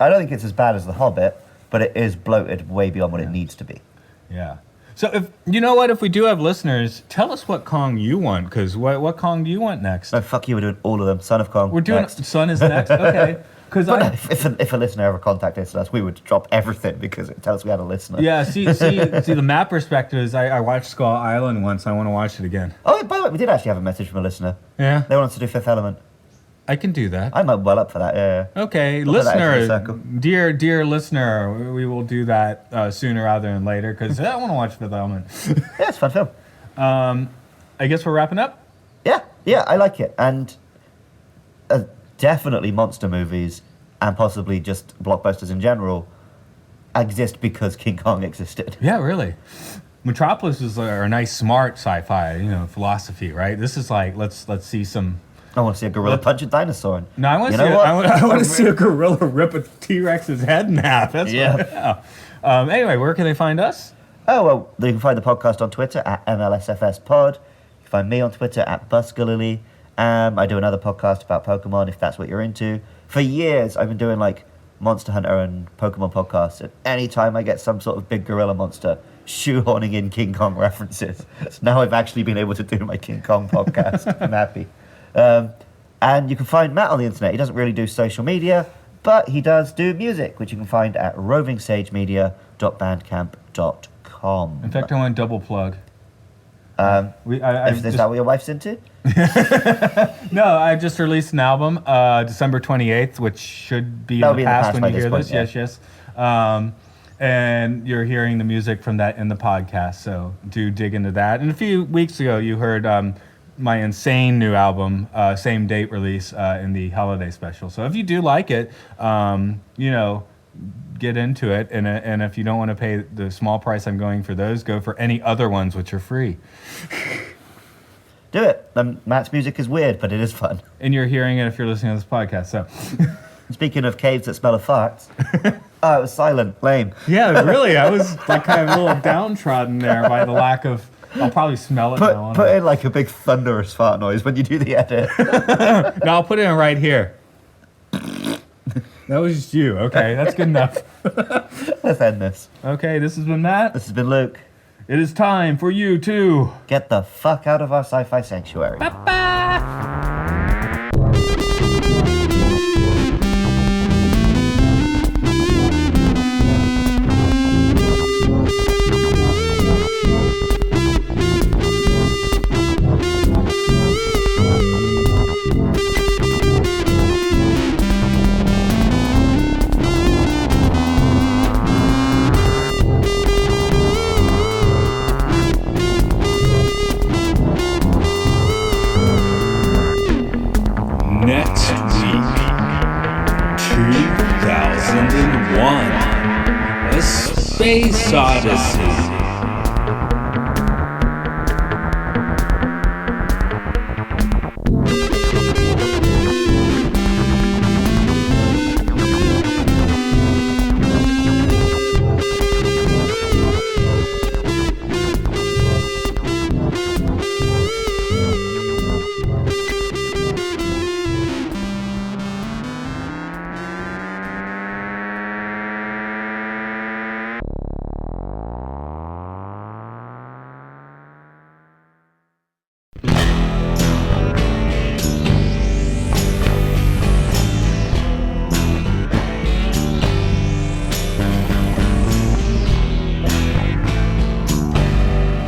don't think it's as bad as The Hobbit, but it is bloated way beyond what it needs to be. Yeah. So if we do have listeners, tell us what Kong you want, because what Kong do you want next? No, fuck you, we're doing all of them. Son of Kong. We're doing next. Son is next. Okay. Because But no, if a listener ever contacted us, we would drop everything because it tells us we had a listener. yeah, see, the map perspective is I watched Skull Island once. I want to watch it again. Oh, by the way, we did actually have a message from a listener. Yeah, They wanted to do Fifth Element. I can do that. I'm well up for that. Yeah. Okay, We'll put that into the listener, circle. dear listener, we will do that sooner rather than later because I want to watch Fifth Element. Yeah, it's a fun film. I guess we're wrapping up. Yeah, I like it, and definitely monster movies and possibly just blockbusters in general exist because King Kong existed. Yeah, really. Metropolis is a nice, smart sci-fi, philosophy, right? This is like let's see some. I want to see a gorilla punch a dinosaur. No, I want You to see. know what? I want to see a gorilla rip a T-Rex's head in half. That's Yeah. Anyway, where can they find us? Oh, well, you can find the podcast on Twitter at MLSFS15. You can find me on Twitter at Buskalily. I do another podcast about Pokemon if that's what you're into. For years, I've been doing like Monster Hunter and Pokemon podcasts. And anytime I get some sort of big gorilla monster, shoehorning in King Kong references. So now I've actually been able to do my King Kong podcast. I'm happy. And you can find Matt on the internet. He doesn't really do social media, but he does do music, which you can find at rovingsagemedia.bandcamp.com. In fact, I want to double plug. Is that what your wife's into? No, I just released an album, December 28th, which should be in the past when you hear this. Yeah. Yes. And you're hearing the music from that in the podcast, so do dig into that. And a few weeks ago, you heard my insane new album, same date release in the holiday special. So if you do like it, get into it. And if you don't want to pay the small price I'm going for those, go for any other ones which are free. Do it. Matt's music is weird, but it is fun. And you're hearing it if you're listening to this podcast. So, Speaking of caves that smell of farts, oh, it was silent, lame. yeah, really, I was like kind of a little downtrodden there by the lack of. I'll probably smell it now. Put in like a big thunderous fart noise when you do the edit. No, I'll put it in right here. That was just you. Okay, that's good enough. Let's end this. Okay, this has been Matt. This has been Luke. It is time for you to Get the fuck out of our sci-fi sanctuary. Next week, 2001, A Space Odyssey.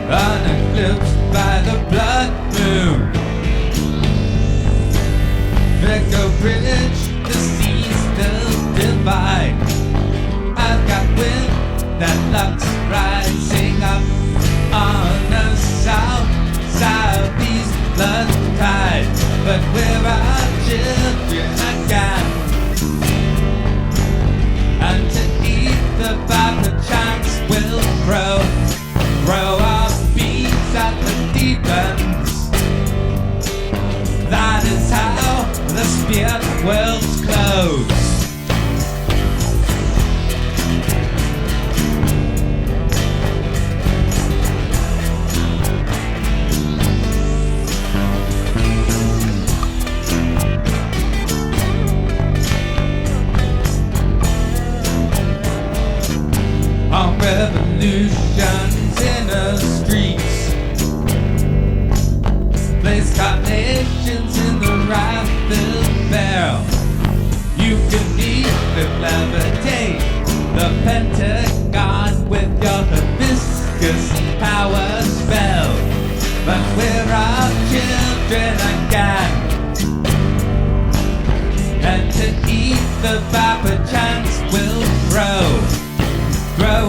Uneclipsed by the blood moon, Echo Bridge, the seas still divide. I've got wind that locks rising up on the southeast blood tide, but we're our children again. Underneath the vibrant chance will grow our beats at the deep ends. That is how the spirit worlds close. On revolutions in the streets, place carnations in the rifle barrel. You can levitate the Pentagon with your hibiscus power spell. But we're all children again, and to eat the viper chance will throw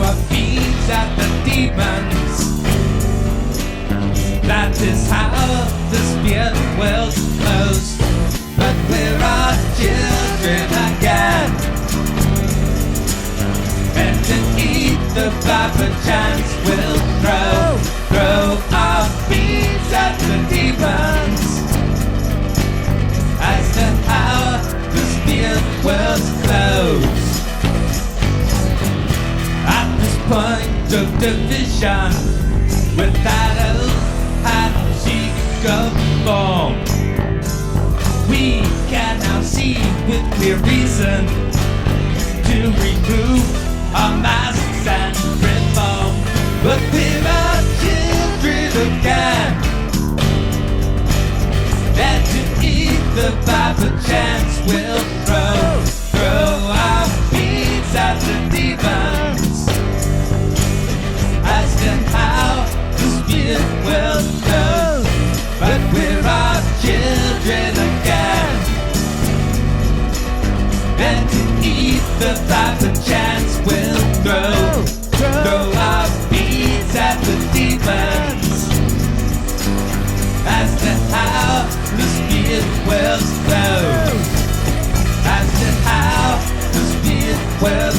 our feet at the demons. That is how the spirit will close. But we're all children again, and to eat the viper chance will throw our feet at the demons. As to how the spirit will close. At this point of division, without a and seek of form, we can now see with clear reason to remove our masks and reform. But we're our children again, and to eat the viper chance will throw our feet at the demons. As to how the spirit will go, but we're our children again, and to eat the viper chance will throw our feet at the demons. As to how the spirit will go, as to how the spirit will